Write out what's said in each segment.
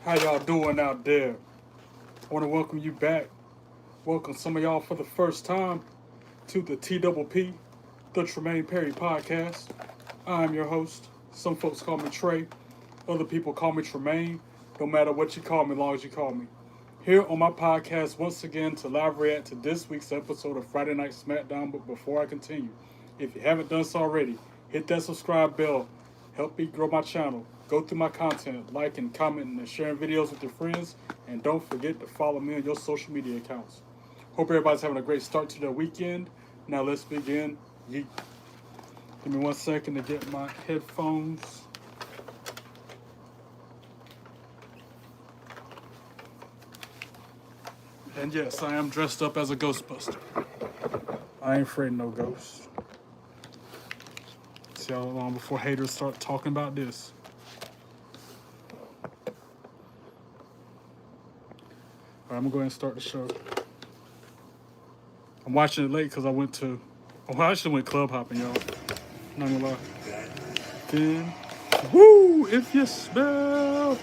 How y'all doing out there? I want to welcome you back. Welcome some of y'all for the first time to the TPP, the Tremaine Perry Podcast. I'm your host. Some folks call me Trey. Other people call me Tremaine. No matter what you call me, as long as you call me. Here on my podcast, once again, to live react to this week's episode of Friday Night Smackdown. But before I continue, if you haven't done so already, hit that subscribe bell. Help me grow my channel. Go through my content, liking, commenting, and sharing videos with your friends. And don't forget to follow me on your social media accounts. Hope everybody's having a great start to their weekend. Now let's begin. Yeet. Give me 1 second to get my headphones. And yes, I am dressed up as a Ghostbuster. I ain't afraid of no ghosts. See how long before haters start talking about this. Alright, I'm gonna go ahead and start the show. I'm watching it late because I actually went club hopping, y'all. Not gonna lie. Then, woo! If you smell.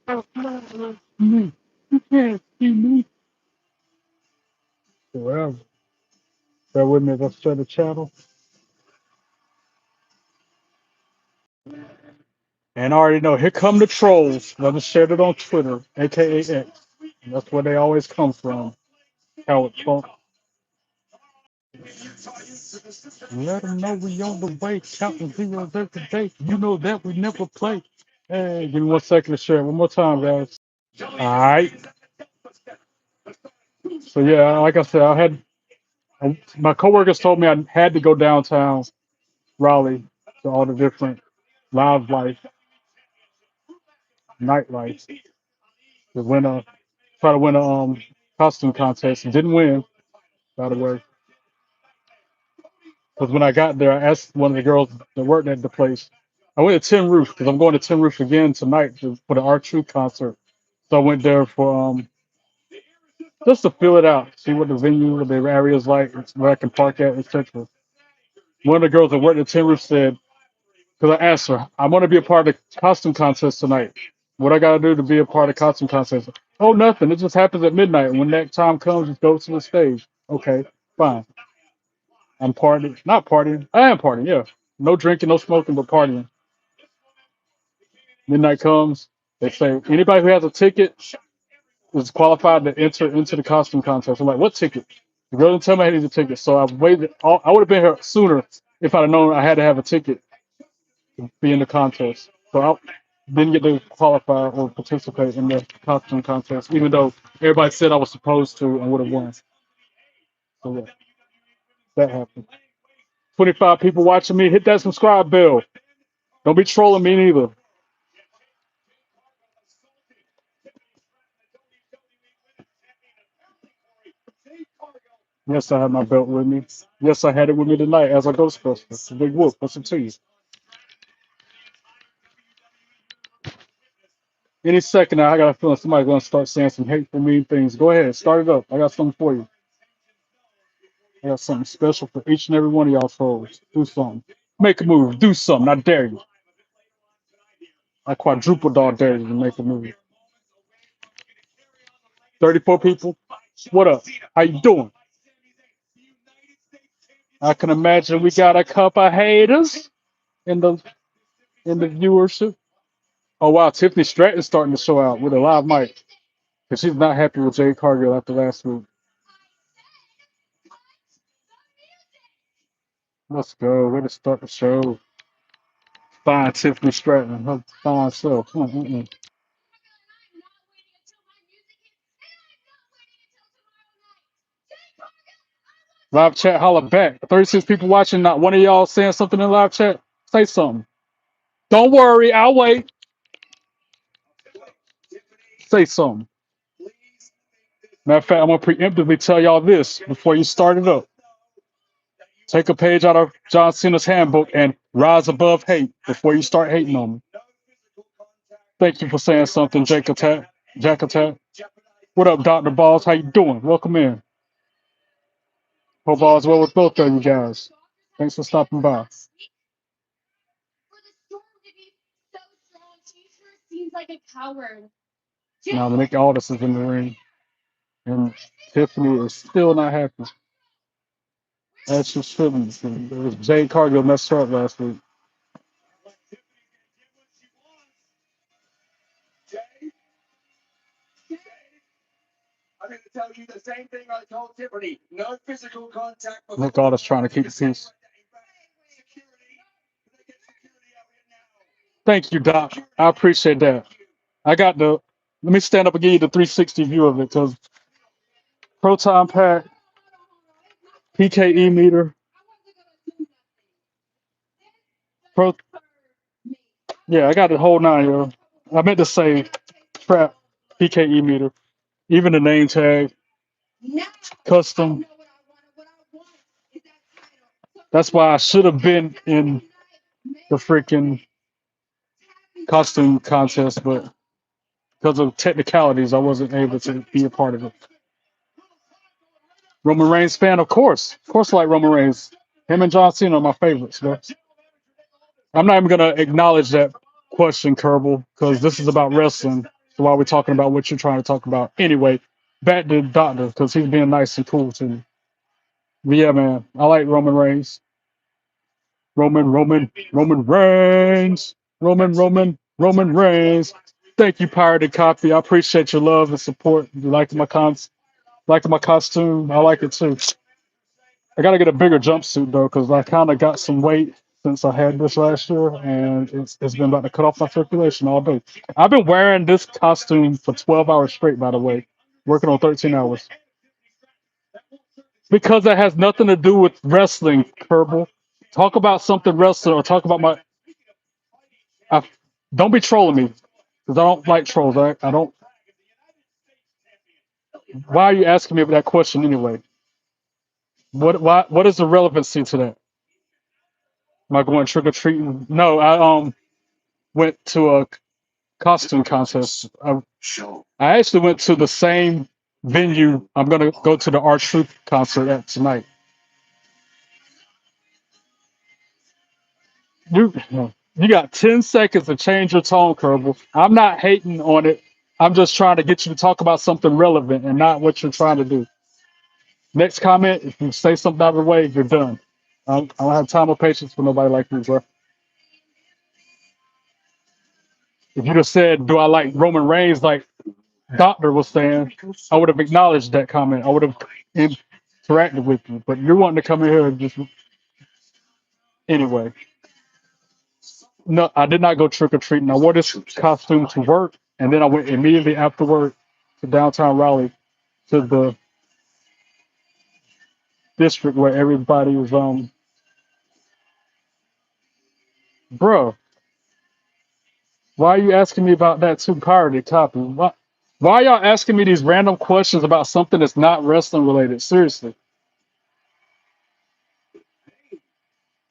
You can't see me. Forever. Bear with me as I share the channel. And I already know, here come the trolls. I just shared it on Twitter, aka X. And that's where they always come from. How it funk. Let them know we on the way, counting zeros every day. You know that we never play. Hey, give me 1 second to share it one more time, guys. Alright. So yeah, like I said, my coworkers told me I had to go downtown Raleigh to all the different live life, nightlife to try to win a costume contest. Didn't win, by the way. Because when I got there, I asked one of the girls that worked at the place. I went to Tin Roof because I'm going to Tin Roof again tonight for the R-Truth concert. So I went there for just to feel it out, see what the venue, what the area is like, where I can park at, etc. One of the girls that worked at Tin Roof said, because I asked her, I want to be a part of the costume contest tonight. What I got to do to be a part of the costume contest? Oh, nothing. It just happens at midnight. When that time comes, just go to the stage. Okay, fine. I'm partying. Not partying. I am partying, yeah. No drinking, no smoking, but partying. Midnight comes. They say, anybody who has a ticket is qualified to enter into the costume contest. I'm like, what ticket? The girl didn't tell me I needed a ticket. So I waited. I would have been here sooner if I'd have known I had to have a ticket to be in the contest. So I didn't get to qualify or participate in the costume contest, even though everybody said I was supposed to and would have won. So yeah, that happened. 25 people watching me. Hit that subscribe bell. Don't be trolling me neither. Yes, I have my belt with me. Yes, I had it with me tonight as a Ghostbuster. Big whoop. Listen to you. Any second now, I got a feeling somebody's going to start saying some hateful, mean things. Go ahead. Start it up. I got something for you. I got something special for each and every one of y'all trolls. Do something. Make a move. Do something. I dare you. I quadruple dog dare you to make a move. 34 people. What up? How you doing? I can imagine we got a couple of haters in the viewership. Oh wow, Tiffany Stratton's starting to show out with a live mic because she's not happy with Jade Cargill after last week. Let's go. Way to start the show. Fine, Tiffany Stratton. Her fine self. Live chat, holla back. 36 people watching. Not one of y'all saying something in live chat. Say something. Don't worry, I'll wait. Say something. Matter of fact, I'm gonna preemptively tell y'all this before you start it up. Take a page out of John Cena's handbook and rise above hate before you start hating on me. Thank you for saying something, Jake Attack. Jack Attack. What up, Dr. Balls? How you doing? Welcome in. Hope all is well with both of you guys. Thanks for stopping by. Now Nick Aldis is in the ring, and Tiffany is still not happy. As she shouldn't. It was Jade Cargill messed her up last week. Nick Aldis trying to keep the peace. Thank you, Doc. I appreciate that. I got the. Let me stand up and give you the 360 view of it because Proton Pack, PKE meter, Pro. Yeah, I got the whole nine, yo. I meant to say trap PKE meter, even the name tag, custom. That's why I should have been in the freaking costume contest, but because of technicalities, I wasn't able to be a part of it. Roman Reigns fan, of course. Of course, I like Roman Reigns. Him and John Cena are my favorites. But I'm not even going to acknowledge that question, Kerbal, because this is about wrestling. So while we're talking about what you're trying to talk about. Anyway, back to Doctor, because he's being nice and cool to me. But yeah, man, I like Roman Reigns. Roman Reigns. Roman Reigns. Thank you, Pirated Copy. I appreciate your love and support. You like my costume. I like it too. I gotta get a bigger jumpsuit though, because I kind of got some weight since I had this last year, and it's been about to cut off my circulation all day. I've been wearing this costume for 12 hours straight, by the way, working on 13 hours. Because that has nothing to do with wrestling, Kerbal. Talk about something wrestling or talk about my. I, don't be trolling me, because I don't like trolls. I don't. Why are you asking me that question anyway? What is the relevancy to that? Am I going trick or treating? No, I went to a costume contest. I actually went to the same venue I'm gonna go to the R Truth concert at tonight. You you got 10 seconds to change your tone, Kerbal. I'm not hating on it. I'm just trying to get you to talk about something relevant and not what you're trying to do. Next comment, if you say something out of the way, you're done. I don't have time or patience for nobody like you, bro. If you just said, "Do I like Roman Reigns?" like Doctor was saying, I would have acknowledged that comment. I would have interacted with you. But you're wanting to come in here and just anyway. No, I did not go trick or treating. I wore this costume to work, and then I went immediately after work to downtown Raleigh to the district where everybody was bro. Why are you asking me about that too, pirated copy? Why are y'all asking me these random questions about something that's not wrestling related? Seriously.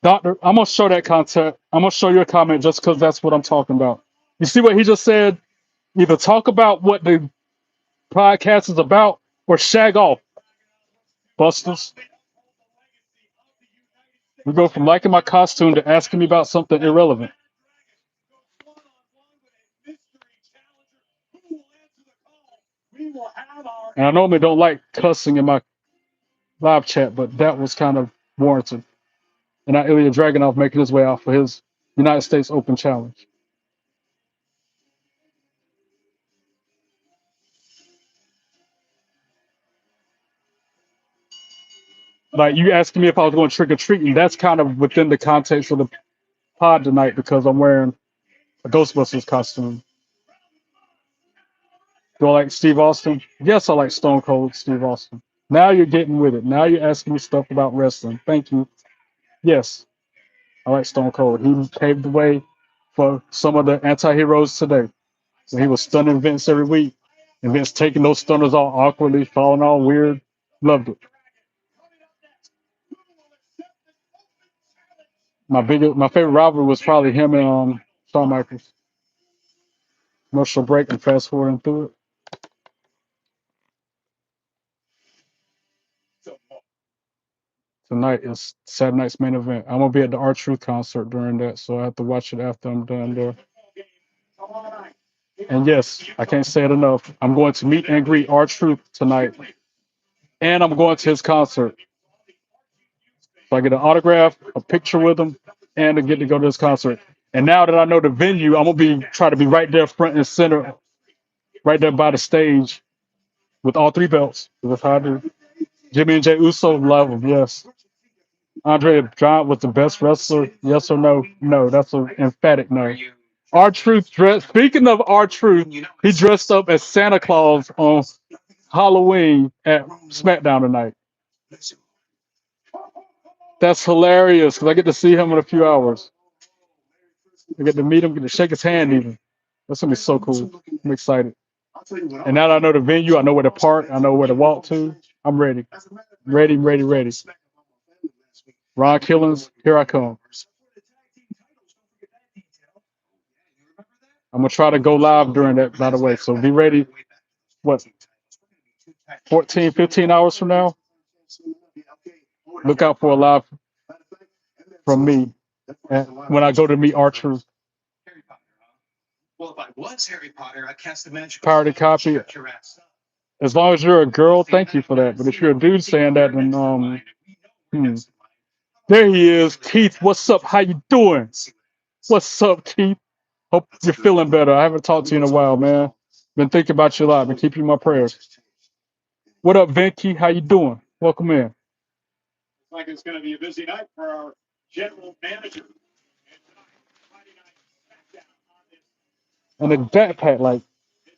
Doctor, I'm gonna show that content. I'm gonna show you a comment just because that's what I'm talking about. You see what he just said? Either talk about what the podcast is about or shag off, busters. We go from liking my costume to asking me about something irrelevant. And I normally don't like cussing in my live chat, but that was kind of warranted. And now Ilya Dragunov making his way out for his United States Open Challenge. Like you asking me if I was going trick or treating, that's kind of within the context of the pod tonight because I'm wearing a Ghostbusters costume. Do I like Steve Austin? Yes, I like Stone Cold Steve Austin. Now you're getting with it. Now you're asking me stuff about wrestling. Thank you. Yes, I like Stone Cold. He paved the way for some of the anti-heroes today. So he was stunning Vince every week. And Vince taking those stunners all awkwardly, falling all weird. Loved it. My favorite rivalry was probably him and Shawn Michaels. Commercial break and fast forwarding through it. Tonight is Saturday night's main event. I'm gonna be at the R Truth concert during that, so I have to watch it after I'm done there. And yes, I can't say it enough. I'm going to meet and greet R-Truth tonight, and I'm going to his concert. So I get an autograph, a picture with him, and I get to go to his concert. And now that I know the venue, I'm gonna be try to be right there, front and center, right there by the stage with all three belts. That's how I do. Jimmy and Jay Uso love him. Yes. Andre the Giant was the best wrestler. Yes or no? No. That's an emphatic no. R Truth dress. Speaking of R Truth, he dressed up as Santa Claus on Halloween at Smackdown tonight. That's hilarious because I get to see him in a few hours. I get to meet him, get to shake his hand even. That's gonna be so cool. I'm excited. And now that I know the venue, I know where to park, I know where to walk to. I'm ready. Ready, ready, ready. Ron Killings, here I come. I'm gonna try to go live during that, by the way. So be ready. What, 14, 15 hours from now? Look out for a live from me when I go to meet Archer. Parody copy. As long as you're a girl, thank you for that. But if you're a dude saying that, then hmm. There he is, Keith. What's up? How you doing? What's up, Keith? Hope you're feeling better. I haven't talked to you in a while, man. Been thinking about you a lot. Been keeping you in my prayers. What up, Vinky? How you doing? Welcome in. Like it's going to be a busy night for our general manager. And the backpack, like,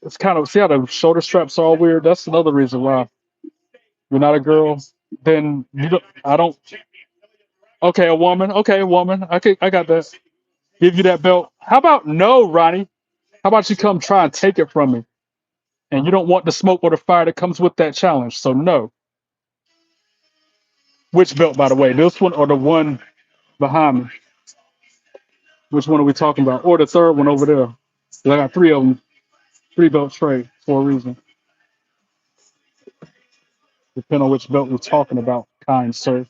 it's kind of, see how the shoulder straps are all weird? That's another reason why you're not a girl. Then you don't, I don't, okay, a woman. Okay, a woman. I got that. Give you that belt. How about no, Ronnie? How about you come try and take it from me? And you don't want the smoke or the fire that comes with that challenge. So no. Which belt, by the way? This one or the one behind me? Which one are we talking about? Or the third one over there? 'Cause I got three of them. Three belt trade for a reason. Depending on which belt we're talking about, kind sir.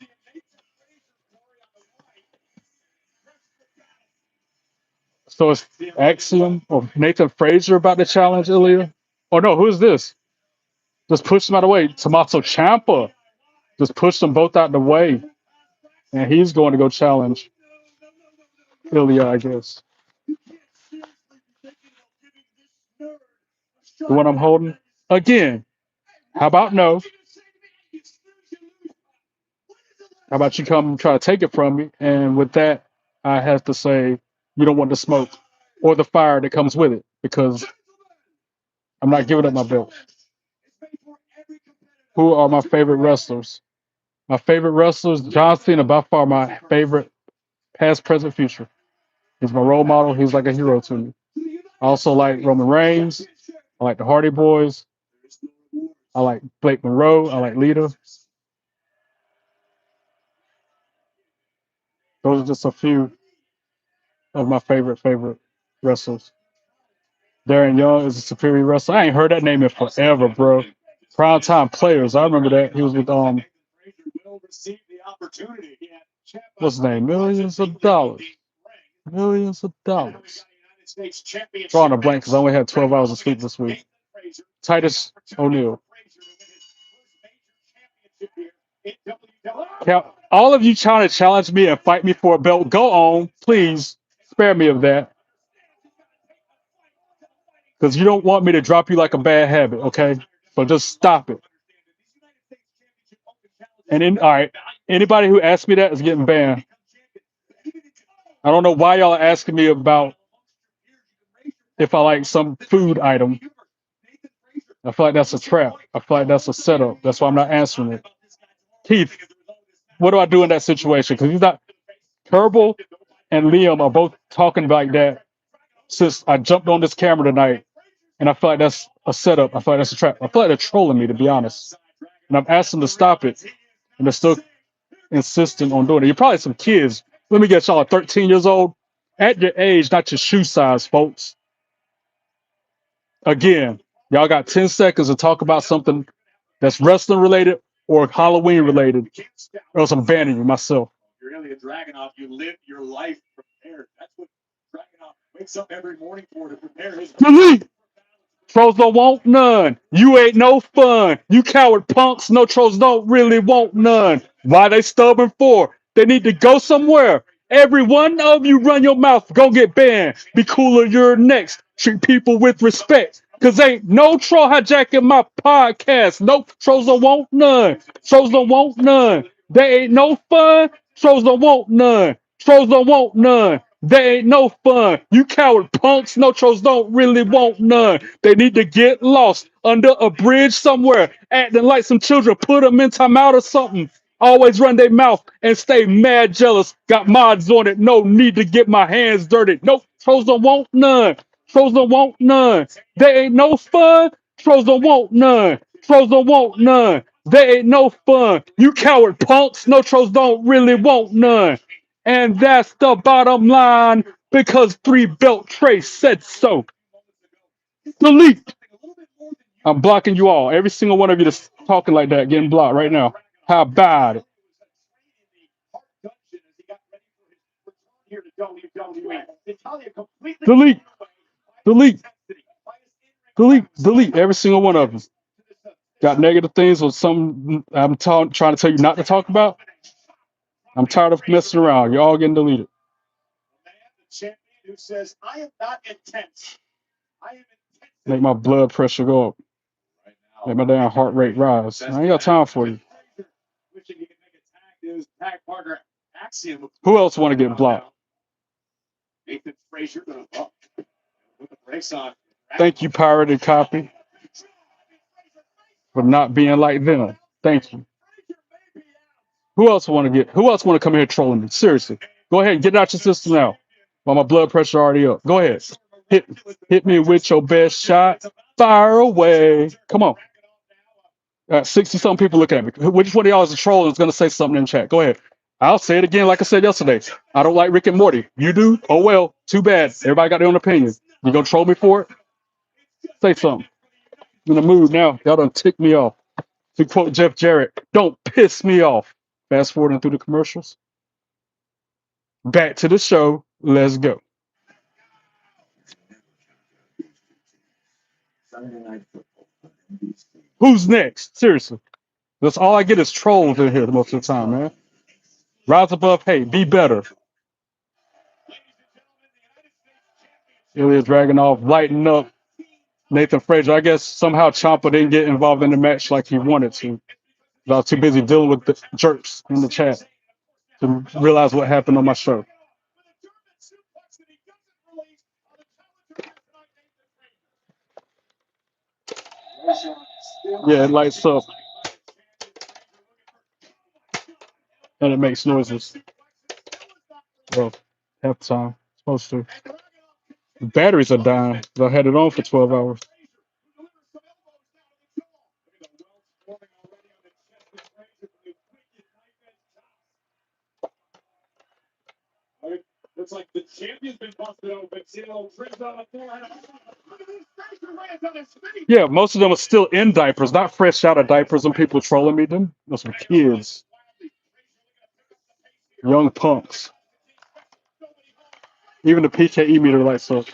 So it's Axiom or Nathan Frazier about the challenge, Ilya? Oh no, who's this? Just push them out of the way. Tommaso Ciampa. Just push them both out the way. And he's going to go challenge Ilya, I guess. The one I'm holding? Again, how about no? How about you come try to take it from me? And with that, I have to say, you don't want the smoke or the fire that comes with it because I'm not giving up my belt. Who are my favorite wrestlers? My favorite wrestlers, John Cena, by far my favorite, past, present, future. He's my role model. He's like a hero to me. I also like Roman Reigns. I like the Hardy Boys. I like Blake Monroe. I like Lita. Those are just a few of my favorite wrestlers. Darren Young is a superior wrestler. I ain't heard that name in forever, bro. Prime time players. I remember that. He was with what's his name? Millions of dollars. Millions of dollars. Drawing a blank because I only had 12 hours of sleep this week. Titus O'Neil. All of you trying to challenge me and fight me for a belt, go on. Please spare me of that. Because you don't want me to drop you like a bad habit, okay? So just stop it. And then, all right, anybody who asks me that is getting banned. I don't know why y'all are asking me about if I like some food item. I feel like that's a trap. I feel like that's a setup. That's why I'm not answering it. Keith, what do I do in that situation? Because he's not. Kerbal and Liam are both talking like that since I jumped on this camera tonight, and I feel like that's a setup. I feel like that's a trap. I feel like they're trolling me, to be honest. And I'm asking them to stop it, and they're still insisting on doing it. You're probably some kids. Let me get y'all 13 years old. At your age, not your shoe size, folks. Again, y'all got 10 seconds to talk about something that's wrestling related or Halloween related, or else I'm banning you myself. You're really a Dragunov. You live your life prepared. That's what Dragunov wakes up every morning for, to prepare his. Delete! Trolls don't want none. You ain't no fun. You coward punks. No trolls don't really want none. Why they stubborn for? They need to go somewhere. Every one of you run your mouth. Go get banned. Be cooler. You're next. Treat people with respect. Cause ain't no troll hijacking my podcast. Nope. Trolls don't want none. Trolls don't want none. They ain't no fun. Trolls don't want none. Trolls don't want none. They ain't no fun. You coward punks. No trolls don't really want none. They need to get lost under a bridge somewhere, acting like some children. Put them in timeout or something. Always run their mouth and stay mad jealous. Got mods on it. No need to get my hands dirty. Nope. Trolls don't want none. Trolls don't want none. They ain't no fun. Trolls don't want none. Trolls don't want none. They ain't no fun. You coward punks. No trolls don't really want none. And that's the bottom line because Three Belt Trace said so. Delete. I'm blocking you all. Every single one of you that's talking like that, getting blocked right now. How bad? Delete. Delete. Delete. Delete. Every single one of them. Got negative things or something trying to tell you not to talk about? I'm tired of messing around. You're all getting deleted. Make my blood pressure go up. Make my damn heart rate rise. I ain't got time for you. Who else want to get blocked? Thank you, pirated copy, for not being like them. Thank you. Who else want to come here trolling me? Seriously. Go ahead and get it out your system now. While my blood pressure already up. Go ahead. Hit me with your best shot. Fire away. Come on. 60 some people looking at me. Which one of y'all is a troll and is going to say something in chat? Go ahead. I'll say it again like I said yesterday. I don't like Rick and Morty. You do? Oh, well. Too bad. Everybody got their own opinion. You going to troll me for it? Say something. I'm in the mood now. Y'all done tick me off. To quote Jeff Jarrett, don't piss me off. Fast forwarding through the commercials. Back to the show. Let's go. Who's next? Seriously. That's all I get is trolls in here most of the time, man. Rise above hate. Be better. Ilya Dragunov lighting up Nathan Frazier. I guess somehow Ciampa didn't get involved in the match like he wanted to. I was too busy dealing with the jerks in the chat to realize what happened on my show. Yeah, it lights up. And it makes noises. Well, half the time. Supposed to. The batteries are dying. I had it on for 12 hours. Yeah, most of them are still in diapers, not fresh out of diapers. And people trolling me. Them, those were kids, young punks. Even the PKE meter lights up.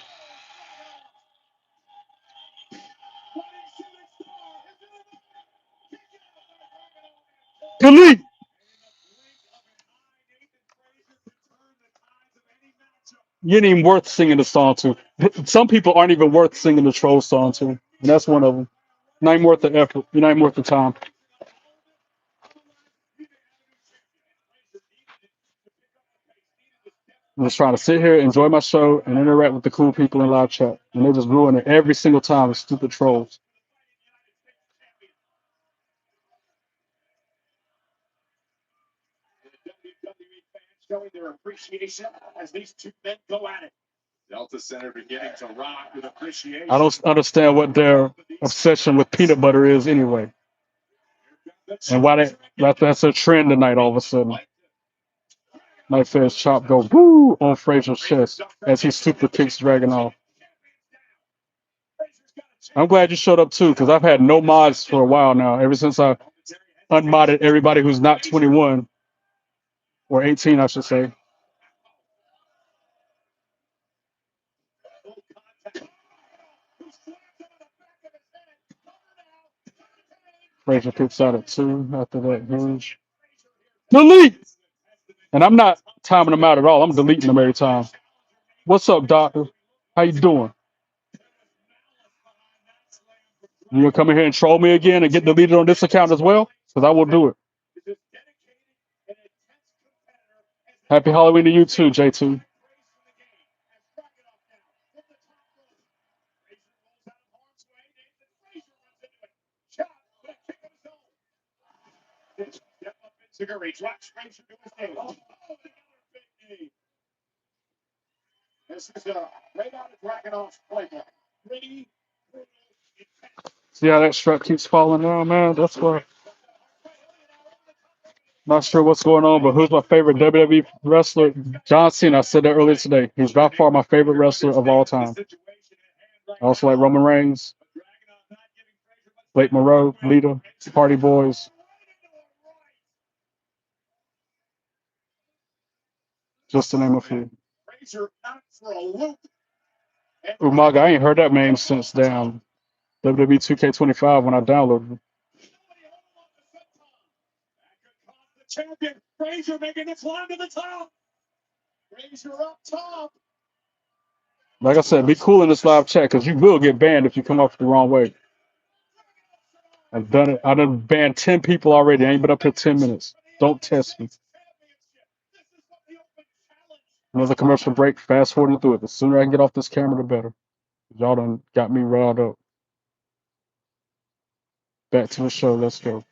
Delete. You ain't even worth singing the song to. Some people aren't even worth singing the troll song to, and that's one of them. Not even worth the effort. You're not even worth the time. I'm just trying to sit here, enjoy my show, and interact with the cool people in live chat. And they just ruin it every single time with stupid trolls. I don't understand what their obsession with peanut butter is anyway. And why that's a trend tonight all of a sudden. Night Feds Chop go woo on Frazier's chest as he super kicks Dragunov. I'm glad you showed up too, because I've had no mods for a while now, ever since I unmodded everybody who's not 21 or 18, I should say. Frazier kicks out at 2 after that. Hinge. Delete! And I'm not timing them out at all. I'm deleting them every time. What's up, doctor? How you doing? You gonna come in here and troll me again and get deleted on this account as well? Because I will do it. Happy Halloween to you too, J2. See how that strap keeps falling down, man? That's why. Not sure what's going on, but who's my favorite WWE wrestler? John Cena. I said that earlier today. He's by far my favorite wrestler of all time. I also like Roman Reigns, Blake Monroe, Lita, Party Boys. Just to name a few. Umaga, I ain't heard that name since damn WWE 2K25 when I downloaded it. Like I said, be cool in this live chat because you will get banned if you come off the wrong way. I've done it. I done banned 10 people already. I ain't been up here 10 minutes. Don't test me. Another commercial break. Fast forwarding through it. The sooner I can get off this camera, the better. Y'all done got me riled up. Back to the show. Let's go.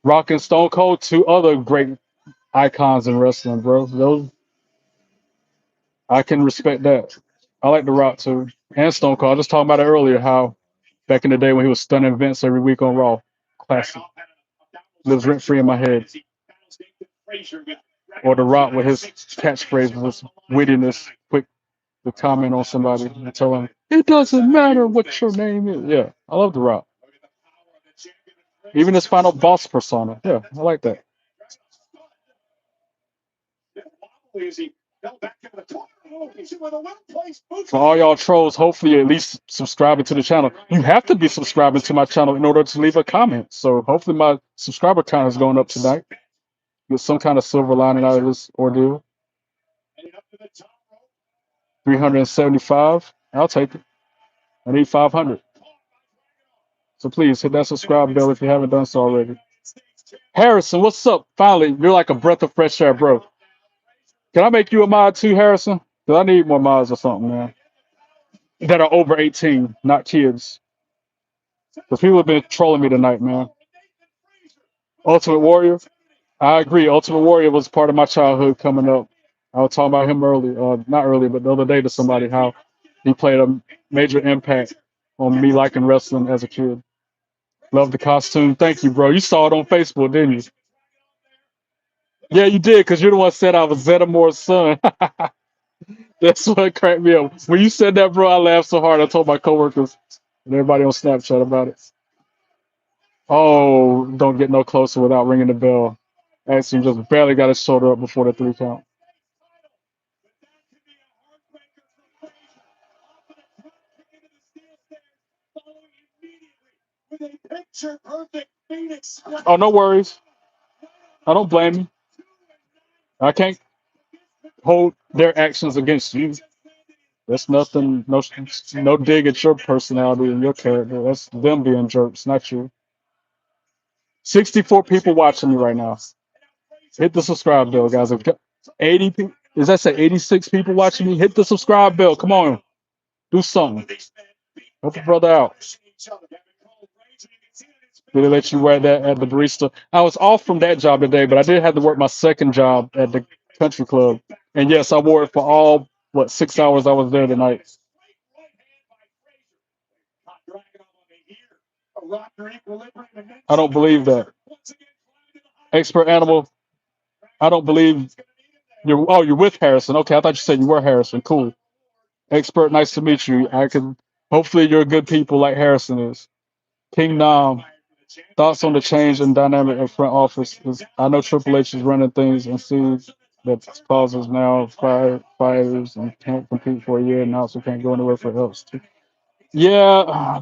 Rock and Stone Cold, two other great icons in wrestling, bro. Those I can respect that. I like The Rock too. And Stone Cold. I was just talking about it earlier, how back in the day when he was stunning Vince every week on Raw. Classic. Lives rent free in my head. Or The Rock with his catchphrase, his wittiness, quick to comment on somebody and tell him, it doesn't matter what your name is. Yeah, I love The Rock. Even his final boss persona. Yeah, I like that. For all y'all trolls, hopefully you're at least subscribing to the channel. You have to be subscribing to my channel in order to leave a comment. So hopefully my subscriber count is going up tonight. Get some kind of silver lining out of this ordeal. 375. I'll take it. I need 500. So please hit that subscribe bell if you haven't done so already. Harrison, what's up? Finally, you're like a breath of fresh air, bro. Can I make you a mod too, Harrison? Because I need more mods or something, man. That are over 18, not kids. Because people have been trolling me tonight, man. Ultimate Warrior. I agree. Ultimate Warrior was part of my childhood coming up. I was talking about him earlier, not earlier, but the other day to somebody, how he played a major impact on me liking wrestling as a kid. Love the costume. Thank you, bro. You saw it on Facebook, didn't you? Yeah, you did, because you're the one said I was Zetamore's son. That's what cracked me up. When you said that, bro, I laughed so hard. I told my coworkers and everybody on Snapchat about it. Oh, don't get no closer without ringing the bell. Actually, just barely got his shoulder up before the 3 count. Oh, no worries. I don't blame you. I can't hold their actions against you. That's nothing, no dig at your personality and your character. That's them being jerks, not you. 64 people watching me right now. Hit the subscribe bell, guys. If 80 people, does that say 86 people watching me? Hit the subscribe bell. Come on. Do something. Help a brother out. Did they let you wear that at the barista? I was off from that job today, but I did have to work my second job at the country club. And yes, I wore it for all, 6 hours I was there tonight. I don't believe that. Expert Animal, I don't believe you're with Harrison. Okay, I thought you said you were Harrison. Cool. Expert, nice to meet you. Hopefully you're good people like Harrison is. King Nam, thoughts on the change in dynamic of front office? I know Triple H is running things and sees that causes now fires and can't compete for a year and also can't go anywhere for else. Yeah,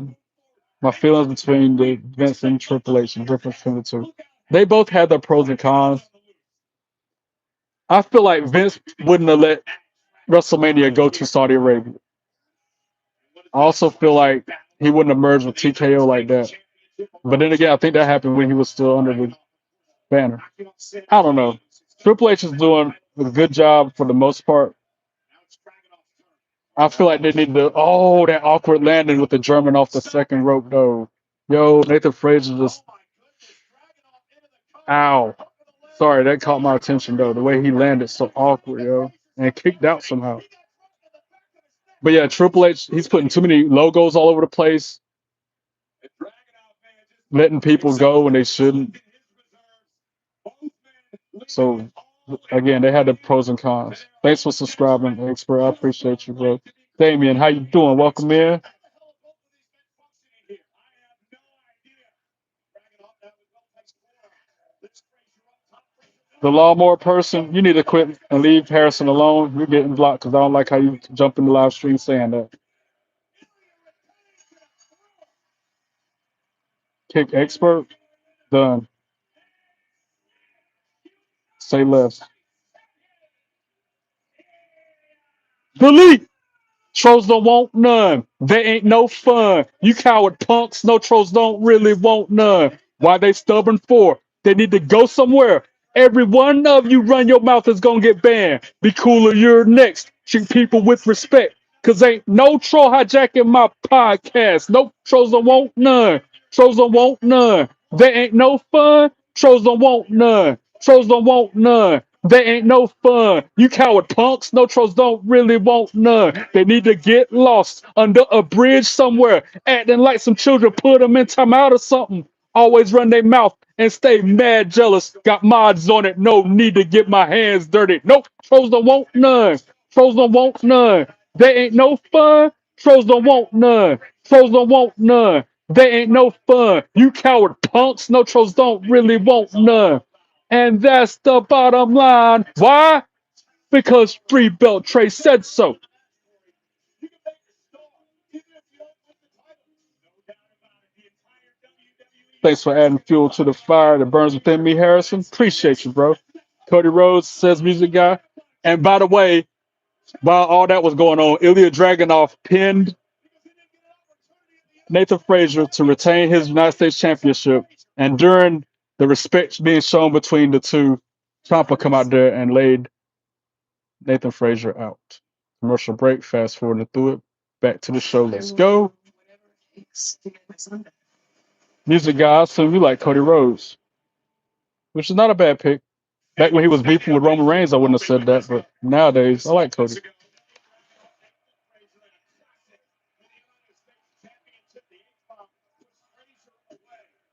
my feelings between the Vince and Triple H, the difference between the two. They both had their pros and cons. I feel like Vince wouldn't have let WrestleMania go to Saudi Arabia. I also feel like he wouldn't have merged with TKO like that. But then again, I think that happened when he was still under the banner. I don't know. Triple H is doing a good job for the most part. I feel like they need to. Oh, that awkward landing with the German off the second rope, though. Yo, Nathan Frazier just. Ow. Sorry, that caught my attention, though. The way he landed so awkward, yo. And kicked out somehow. But yeah, Triple H, he's putting too many logos all over the place, letting people go when they shouldn't. So again, they had the pros and cons. Thanks for subscribing, expert. I appreciate you, bro. Damien, how you doing? Welcome in. The lawnmower person, you need to quit and leave Harrison alone. You're getting blocked because I don't like how you jump in the live stream saying that. Kick expert, done. Say less. Delete. Trolls don't want none. They ain't no fun. You coward punks. No trolls don't really want none. Why they stubborn for? They need to go somewhere. Every one of you run your mouth is gonna get banned. Be cooler, you're next. Treat people with respect. Cause ain't no troll hijacking my podcast. No trolls don't want none. Trolls don't want none. They ain't no fun. Trolls don't want none. Trolls don't want none. They ain't no fun. You coward punks. No trolls don't really want none. They need to get lost under a bridge somewhere, acting like some children. Put them in timeout or something. Always run their mouth and stay mad jealous. Got mods on it. No need to get my hands dirty. Nope. Trolls don't want none. Trolls don't want none. They ain't no fun. Trolls don't want none. Trolls don't want none. They ain't no fun. You coward punks. No trolls don't really want none. And that's the bottom line. Why? Because Free Belt Trey said so. Thanks for adding fuel to the fire that burns within me, Harrison. Appreciate you, bro. Cody Rhodes says music guy. And by the way, while all that was going on, Ilya Dragunov pinned Nathan Frazier to retain his United States Championship. And during the respect being shown between the two, Ciampa come out there and laid Nathan Frazier out. Commercial break, fast forwarding through it. Back to the show. Let's go. Music guy, so you like Cody Rhodes, which is not a bad pick. Back when he was beefing with Roman Reigns, I wouldn't have said that, but nowadays I like Cody.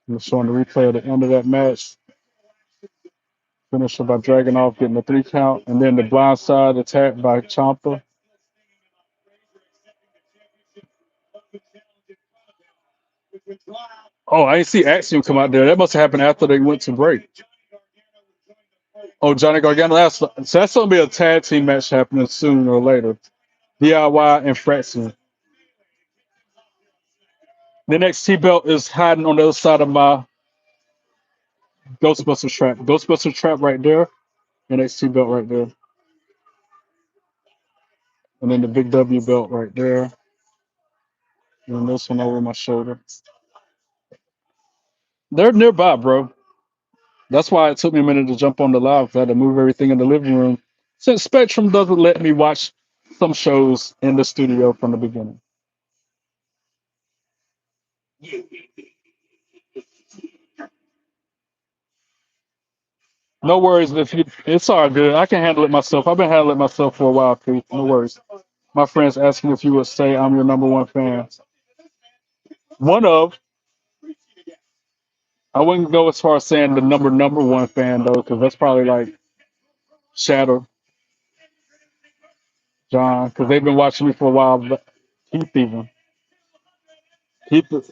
I'm showing the replay of the end of that match. Finisher by dragging off, getting the 3 count, and then the blindside attack by Ciampa. Oh, I didn't see Axiom come out there. That must have happened after they went to break. Oh, Johnny Gargano. So that's going to be a tag team match happening sooner or later. DIY and Fraction. The NXT belt is hiding on the other side of my Ghostbuster trap. Ghostbuster trap right there. NXT belt right there. And then the Big W belt right there. And then this one over my shoulder. They're nearby, bro. That's why it took me a minute to jump on the live. 'Cause I had to move everything in the living room. Since Spectrum doesn't let me watch some shows in the studio from the beginning. No worries if you. It's all good. I can handle it myself. I've been handling it myself for a while, Pete. No worries. My friends asking if you would say I'm your number one fan. One of. I wouldn't go as far as saying the number one fan though, because that's probably like Shadow, John, because they've been watching me for a while. But Keith even. Keith,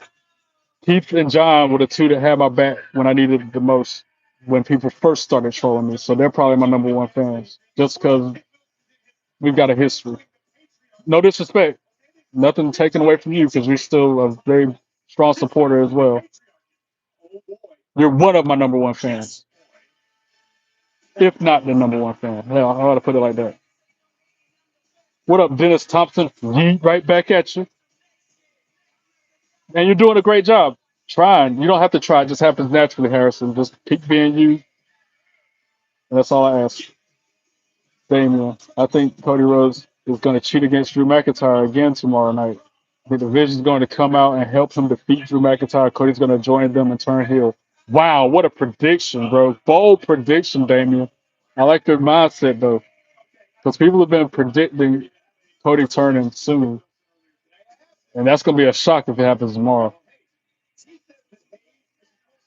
Keith and John were the two that had my back when I needed it the most. When people first started trolling me, so they're probably my number one fans, just because we've got a history. No disrespect. Nothing taken away from you because you're still a very strong supporter as well. You're one of my number one fans, if not the number one fan. Hell, I ought to put it like that. What up, Dennis Thompson? Yeet right back at you. And you're doing a great job. Trying. You don't have to try. It just happens naturally, Harrison. Just keep being you. And that's all I ask. Damien. I think Cody Rhodes is going to cheat against Drew McIntyre again tomorrow night. The division's going to come out and help him defeat Drew McIntyre. Cody's going to join them and turn heel. Wow, what a prediction, bro. Bold prediction, Damien. I like your mindset, though. Because people have been predicting Cody turning soon. And that's going to be a shock if it happens tomorrow.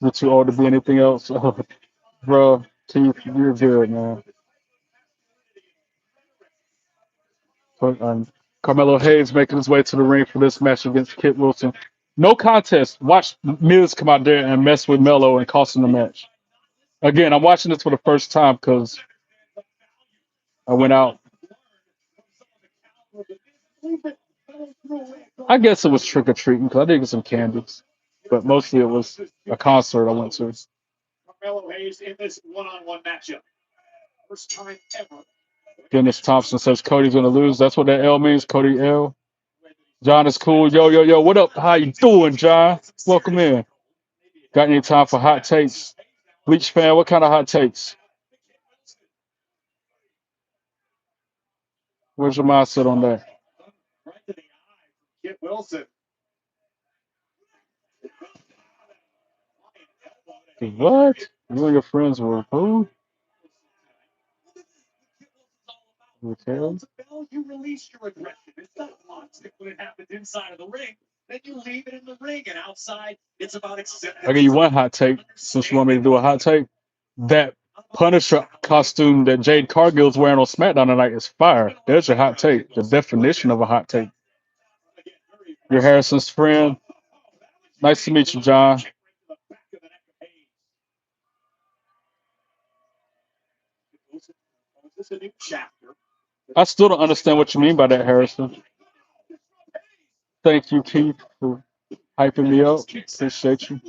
You're too old to be anything else. Bro, Keith, you're good, man. But, Carmelo Hayes making his way to the ring for this match against Kit Wilson. No contest. Watch Miz come out there and mess with Melo and cost him the match. Again, I'm watching this for the first time because I went out. I guess it was trick or treating because I did get some candies, but mostly it was a concert I went to. Dennis Thompson says Cody's gonna lose. That's what that L means. Cody L. John is cool. Yo, yo, yo. What up? How you doing, John? Welcome in. Got any time for hot takes? Bleach fan, what kind of hot takes? Where's your mindset on that? What? You and your friends were who? Okay. I'll give you one hot take since you want me to do a hot take. That Punisher costume that Jade Cargill's wearing on SmackDown tonight is fire. There's your hot take. The definition of a hot take. You're Harrison's friend. Nice to meet you, John. I still don't understand what you mean by that, Harrison. Thank you, Keith, for hyping me up. Appreciate you.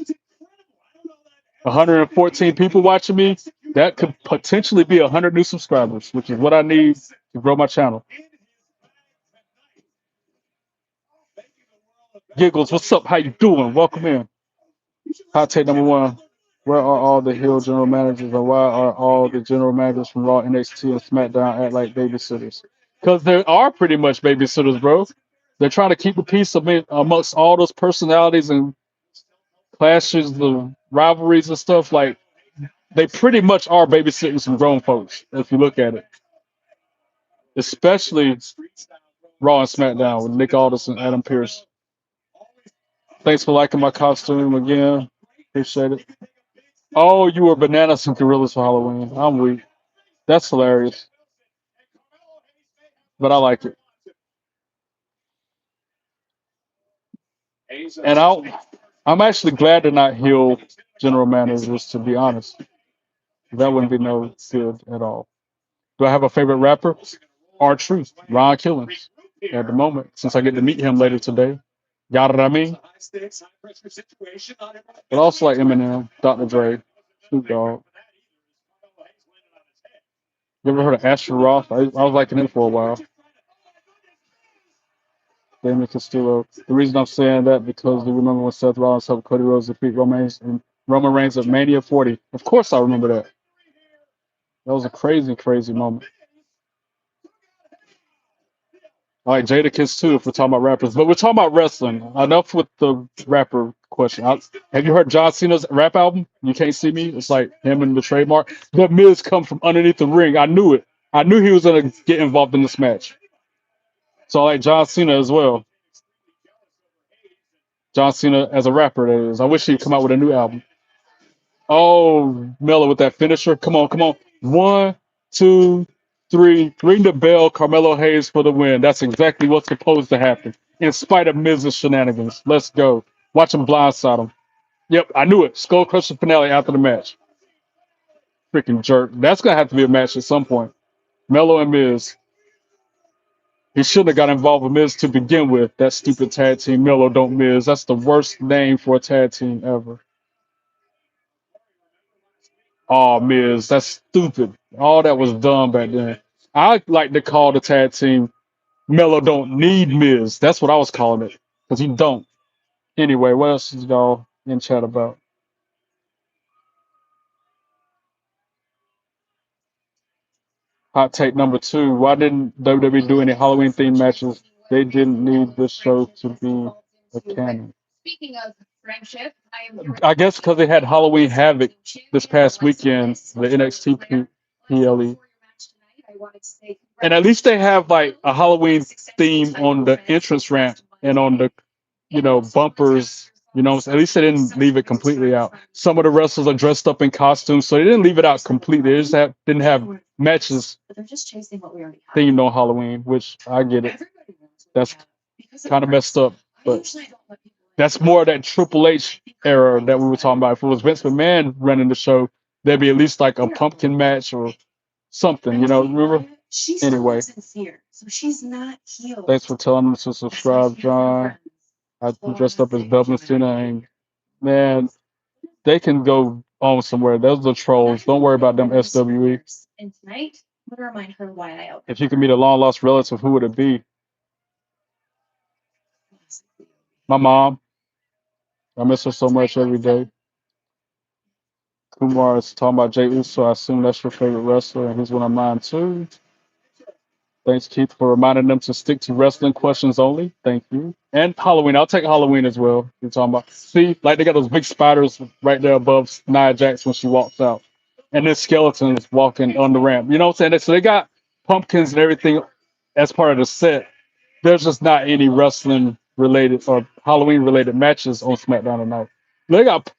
114 people watching me. That could potentially be 100 new subscribers, which is what I need to grow my channel. Giggles, what's up? How you doing? Welcome in. Hot take number one. Where are all the Hill general managers, or why are all the general managers from Raw, NXT, and SmackDown act like babysitters? Because there are pretty much babysitters, bro. They're trying to keep a peace amongst all those personalities and clashes, the rivalries and stuff. Like, they pretty much are babysitting some grown folks, if you look at it. Especially Raw and SmackDown with Nick Aldis and Adam Pearce. Thanks for liking my costume again. Appreciate it. Oh, you were bananas and gorillas for Halloween. I'm weak. That's hilarious. But I like it. And I'm actually glad they're not heel general managers, to be honest. That wouldn't be no good at all. Do I have a favorite rapper? R-Truth, Ron Killings, at the moment, since I get to meet him later today. Got what I mean? But also like Eminem, Dr. Dre, Snoop Dogg. You ever heard of Asher Roth? I was liking him for a while. Damien Castillo. The reason I'm saying that because you remember when Seth Rollins helped Cody Rhodes defeat Roman Reigns at Mania 40. Of course I remember that. That was a crazy, crazy moment. I like Jadakiss too, if we're talking about rappers. But we're talking about wrestling. Enough with the rapper question. Have you heard John Cena's rap album? You Can't See Me? It's like him and the trademark. The Miz come from underneath the ring. I knew it. I knew he was going to get involved in this match. So I like John Cena as well. John Cena as a rapper, that is. I wish he'd come out with a new album. Oh, Melo with that finisher. Come on, come on. 1, 2, 3. Ring the bell, Carmelo Hayes for the win. That's exactly what's supposed to happen. In spite of Miz's shenanigans. Let's go. Watch him blindside him. Yep, I knew it. Skull Crusher finale after the match. Freaking jerk. That's going to have to be a match at some point. Melo and Miz. He shouldn't have got involved with Miz to begin with. That stupid tag team, Melo Don't Miz. That's the worst name for a tag team ever. Oh, Miz, that's stupid. All that was dumb back then. I like to call the tag team Melo Don't Need Miz. That's what I was calling it. Because he don't. Anyway, what else is y'all in chat about? Hot take number two. Why didn't WWE do any Halloween themed matches? They didn't need this show to be a canon. I guess because they had Halloween Havoc this past weekend, the NXT PLE. And at least they have like a Halloween theme on the entrance ramp and on the, bumpers. At least they didn't leave it completely out. Some of the wrestlers are dressed up in costumes, so they didn't leave it out completely. They just didn't have matches themed on Halloween, which I get it. That's kind of messed up, but that's more of that Triple H era that we were talking about. If it was Vince McMahon running the show, there'd be at least like a pumpkin match or something, remember? Anyway, thanks for telling us to subscribe, John. I dressed up as Dublin Cena, and man, they can go on somewhere. Those are trolls. Don't worry about them, SWE. If you could meet a long lost relative, who would it be? My mom. I miss her so much every day. Kumar is talking about Jay Uso. I assume that's your favorite wrestler, and he's one of mine too. Thanks, Keith, for reminding them to stick to wrestling questions only. Thank you. And Halloween. I'll take Halloween as well. You're talking about. See, like they got those big spiders right there above Nia Jax when she walks out. And then skeletons walking on the ramp. You know what I'm saying? So they got pumpkins and everything as part of the set. There's just not any wrestling related or Halloween related matches on SmackDown tonight. They got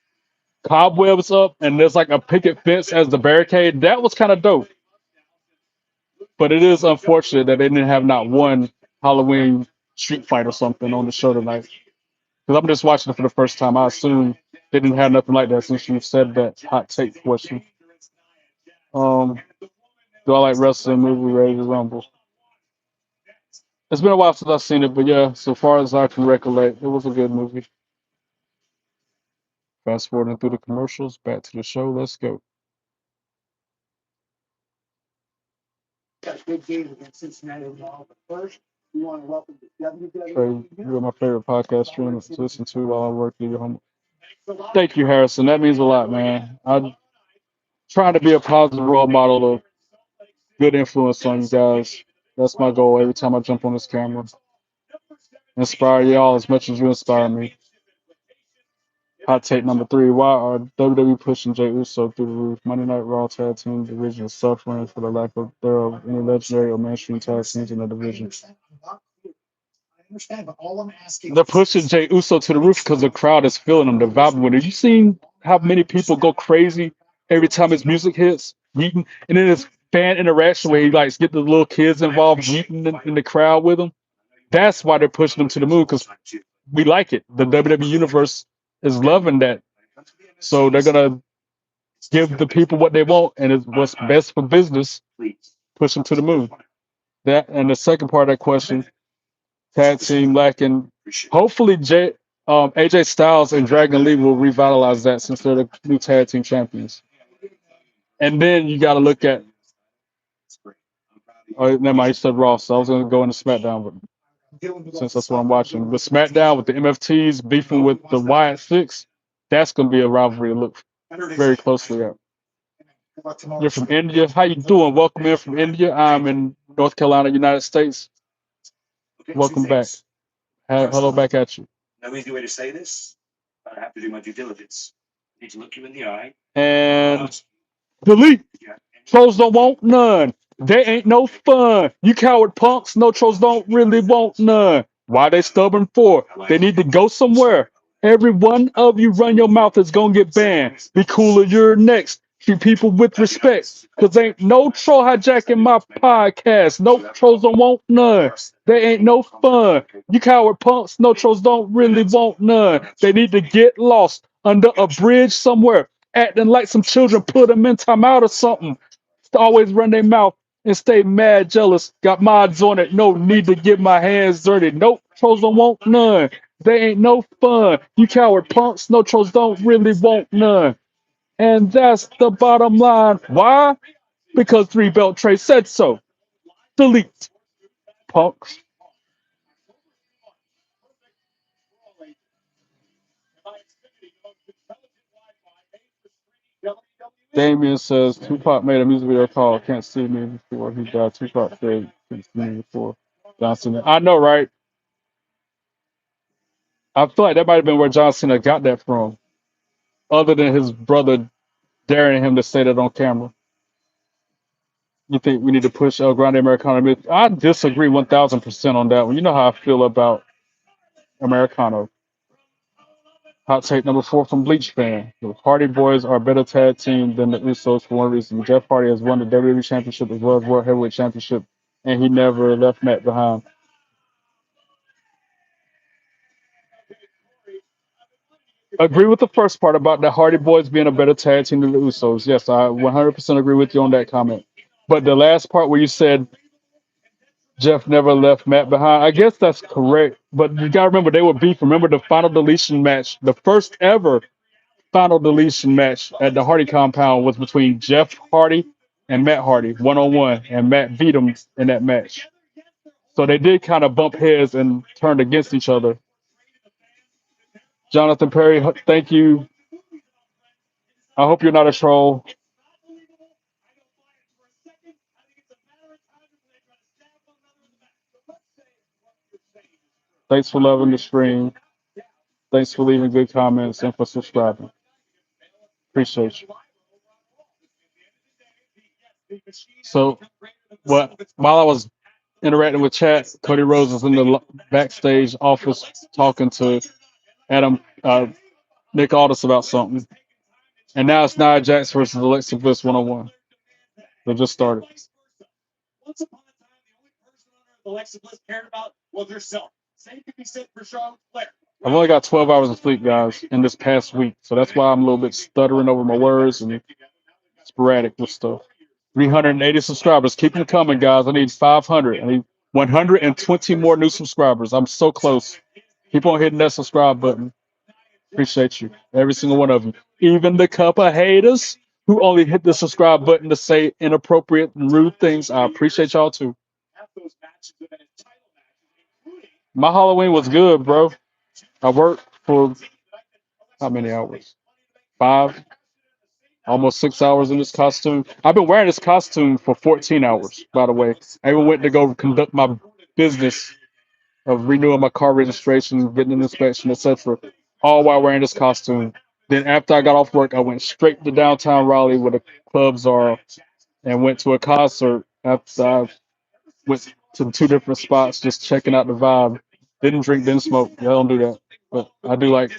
cobwebs up and there's like a picket fence as the barricade. That was kind of dope. But it is unfortunate that they didn't have not one Halloween street fight or something on the show tonight. Because I'm just watching it for the first time. I assume they didn't have nothing like that since you said that hot take question. Do I like wrestling movie Ready to Rumble? It's been a while since I've seen it, but yeah, so far as I can recollect, it was a good movie. Fast forwarding through the commercials, back to the show. Let's go. Got a good game against Cincinnati tomorrow. But first, we want to welcome the WWE. You're my favorite podcast stream to listen to while I work through your home. Thank you, Harrison. That means a lot, man. I'm trying to be a positive role model of good influence on you guys. That's my goal every time I jump on this camera. Inspire y'all as much as you inspire me. Hot take number three. Why are WWE pushing Jey Uso through the roof? Monday Night Raw tag team division is suffering for the lack of thereof any legendary or mainstream tag teams in the division. They're pushing Jey Uso to the roof because the crowd is feeling him. They're vibing with it. You seen how many people go crazy every time his music hits? Yeeting, and then his fan interaction where he likes get the little kids involved, yeeting in the crowd with him. That's why they're pushing him to the moon because we like it. The WWE Universe is loving that. So they're gonna give the people what they want, and it's what's best for business. Push them to the moon. That and the second part of that question, tag team lacking. Hopefully, AJ Styles and Dragon Lee will revitalize that since they're the new tag team champions. And then you got to look at. Oh, never mind. You said Raw, so I was gonna go into SmackDown, but since that's what I'm watching. But SmackDown with the MFTs beefing with the Wyatt Six, that's gonna be a rivalry to look very closely at. You're from India. How you doing? Welcome in from India. I'm in North Carolina, United States. Welcome back. Hello back at you. No easy way to say this, but I have to do my due diligence. I need to look you in the eye. And delete. Trolls don't want none. They ain't no fun. You coward punks. No trolls don't really want none. Why they stubborn for? They need to go somewhere. Every one of you run your mouth is gonna get banned. Be cooler, you're next. Treat people with respect. Cause ain't no troll hijacking my podcast. No trolls don't want none. They ain't no fun. You coward punks. No trolls don't really want none. They need to get lost under a bridge somewhere. Acting like some children, put them in timeout or something. To always run their mouth and stay mad jealous. Got mods on it, no need to get my hands dirty. Nope, trolls don't want none. They ain't no fun. You coward punks, no trolls don't really want none. And that's the bottom line. Why? Because Three Belt Trey said so. Delete, punks. Damien says Tupac made a music video called "Can't See Me Before He Died." Tupac said "Can't See Me Before John Cena." I know, right? I feel like that might have been where John Cena got that from, other than his brother daring him to say that on camera. You think we need to push El Grande Americano music? I disagree 1,000% on that one. You know how I feel about Americano. Hot take number 4 from Bleach fan. The Hardy Boys are a better tag team than the Usos for one reason. Jeff Hardy has won the WWE Championship as well as World Heavyweight Championship, and he never left Matt behind. Agree with the first part about the Hardy Boys being a better tag team than the Usos. Yes, I 100% agree with you on that comment. But the last part where you said Jeff never left Matt behind, I guess that's correct. But you got to remember, they were beef. Remember the final deletion match, the first ever final deletion match at the Hardy compound was between Jeff Hardy and Matt Hardy, one on one, and Matt beat him in that match. So they did kind of bump heads and turned against each other. Jonathan Perry, thank you. I hope you're not a troll. Thanks for loving the stream. Thanks for leaving good comments and for subscribing. Appreciate you. So, while I was interacting with chat, Cody Rhodes was in the backstage office talking to Adam Nick Aldis about something. And now it's Nia Jax versus Alexa Bliss 101. They just started. I've only got 12 hours of sleep, guys, in this past week. So that's why I'm a little bit stuttering over my words and sporadic with stuff. 380 subscribers. Keep them coming, guys. I need 500. I need 120 more new subscribers. I'm so close. Keep on hitting that subscribe button. Appreciate you. Every single one of you. Even the couple of haters who only hit the subscribe button to say inappropriate and rude things. I appreciate y'all too. My Halloween was good, bro. I worked for how many hours? 5, almost 6 hours in this costume. I've been wearing this costume for 14 hours, by the way. I even went to go conduct my business of renewing my car registration, getting an inspection, etc., all while wearing this costume. Then after I got off work, I went straight to downtown Raleigh where the clubs are and went to a concert after I went to 2 different spots just checking out the vibe. Didn't drink, didn't smoke. Yeah, I don't do that. But I do like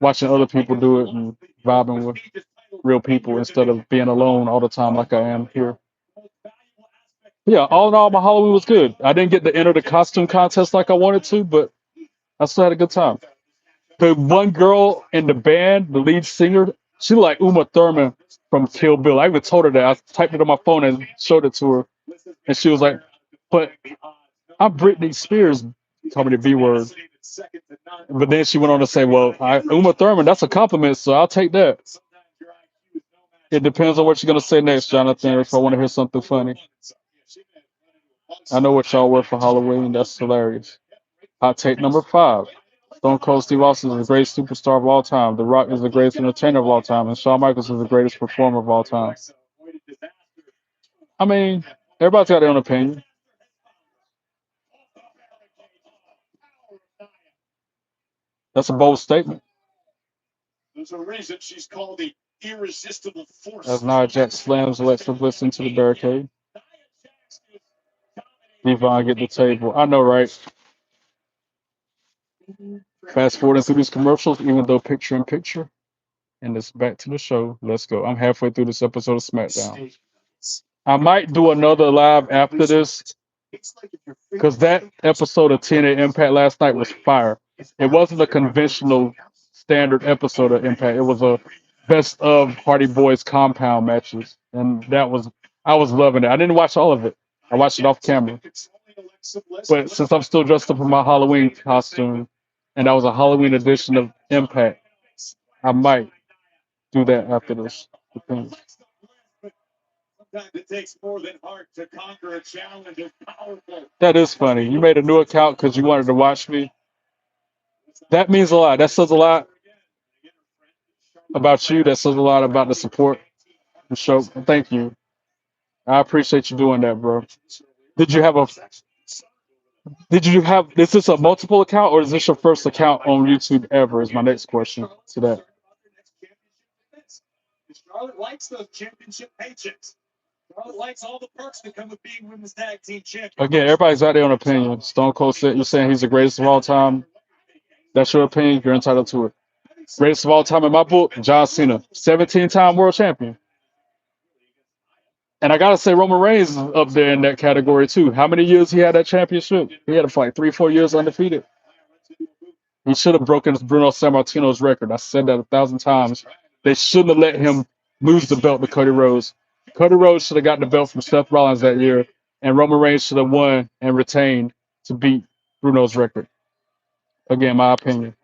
watching other people do it and vibing with real people instead of being alone all the time like I am here. Yeah, all in all, my Halloween was good. I didn't get to enter the costume contest like I wanted to, but I still had a good time. The one girl in the band, the lead singer, she looked like Uma Thurman from Kill Bill. I even told her that. I typed it on my phone and showed it to her. And she was like, but I'm Britney Spears. Told me the B word. But then she went on to say, well, Uma Thurman, that's a compliment, so I'll take that. It depends on what you're going to say next, Jonathan, if I want to hear something funny. I know what y'all wear for Halloween. That's hilarious. Hot take number 5. Stone Cold Steve Austin is the greatest superstar of all time. The Rock is the greatest entertainer of all time. And Shawn Michaels is the greatest performer of all time. I mean, everybody's got their own opinion. That's a bold statement. There's a reason she's called the irresistible force. As Nia Jax slams Alexa Bliss into the barricade. Devon get the table. I know, right? Fast forwarding through these commercials, even though picture in picture. And it's back to the show. Let's go. I'm halfway through this episode of SmackDown. I might do another live after this because that episode of TNA Impact last night was fire. It wasn't a conventional standard episode of Impact. It was a best of Hardy Boys compound matches, and that was I was loving it. I didn't watch all of it. I watched it off camera. But since I'm still dressed up in my Halloween costume, and that was a Halloween edition of Impact, I might do that after this. Depends. That is funny. You made a new account because you wanted to watch me. That means a lot. That says a lot about you. That says a lot about the support. The show. Thank you. I appreciate you doing that, bro. Did you have a? Did you have? Is this a multiple account or is this your first account on YouTube ever? Is my next question to that. Again, everybody's out there on opinion. Stone Cold said you're saying he's the greatest of all time. That's your opinion. You're entitled to it. Greatest of all time in my book, John Cena, 17-time world champion. And I gotta say, Roman Reigns is up there in that category too. How many years he had that championship? He had it for like 3, 4 years undefeated. He should have broken Bruno Sammartino's record. I said that 1,000 times. They shouldn't have let him lose the belt to Cody Rhodes. Cody Rhodes should have gotten the belt from Seth Rollins that year, and Roman Reigns should have won and retained to beat Bruno's record. Again, my opinion.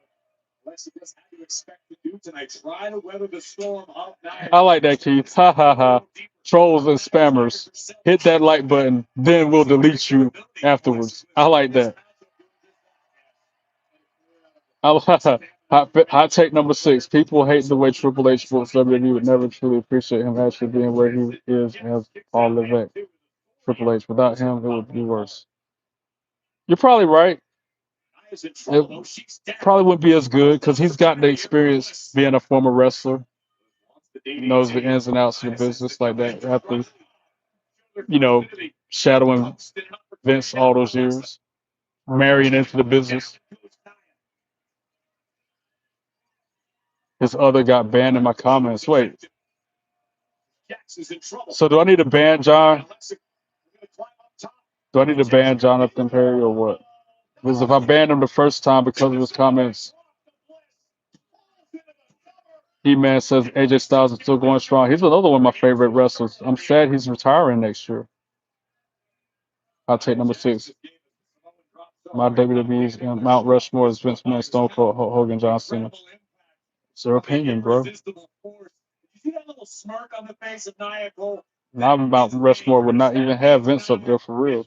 I like that, Keith. Ha ha ha. Trolls and spammers. Hit that like button, then we'll delete you afterwards. I like that. Hot take number 6. People hate the way Triple H books WWE would never truly appreciate him actually being where he is as Paul Levesque. Triple H. Without him, it would be worse. You're probably right. It probably wouldn't be as good because he's got the experience being a former wrestler. He knows the ins and outs of the business like that after, shadowing Vince all those years, marrying into the business. His other got banned in my comments. Wait, so do I need to ban John? Do I need to ban Jonathan Perry or what? Because if I banned him the first time because of his comments, He-Man says AJ Styles is still going strong. He's another one of my favorite wrestlers. I'm sad he's retiring next year. I'll take number 6. My WWE's Mount Rushmore is Vince McMahon, Stone Cold, Hogan, John Cena. It's your opinion, bro. My Mount Rushmore would not even have Vince up there for real.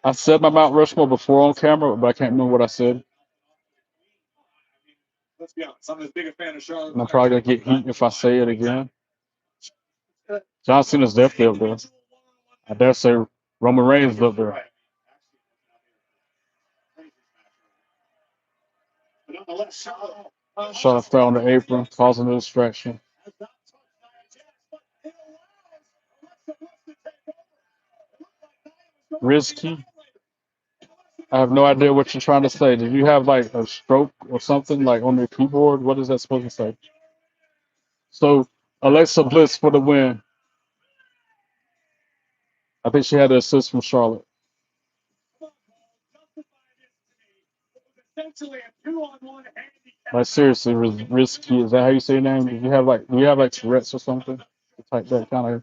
I said my Mount Rushmore before on camera, but I can't remember what I said. And I'm probably gonna get heat if I say it again. John Cena's definitely up there. I dare say Roman Reigns is up there. Charlotte fell on the apron, causing a distraction. Risky. I have no idea what you're trying to say. Did you have like a stroke or something like on your keyboard? What is that supposed to say? So Alexa Bliss for the win. I think she had an assist from Charlotte. Like seriously, risky. Is that how you say your name? Do you have like Tourette's or something? Like that kind of.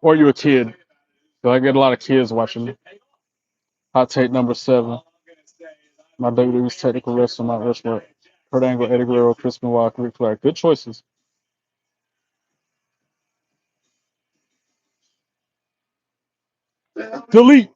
Or you a kid? 'Cause I get a lot of kids watching me. Hot take number 7. My WWE's technical wrestler, Mount Rushmore. Kurt Angle, Eddie Guerrero, Chris Benoit, Ric Flair. Good choices. Delete.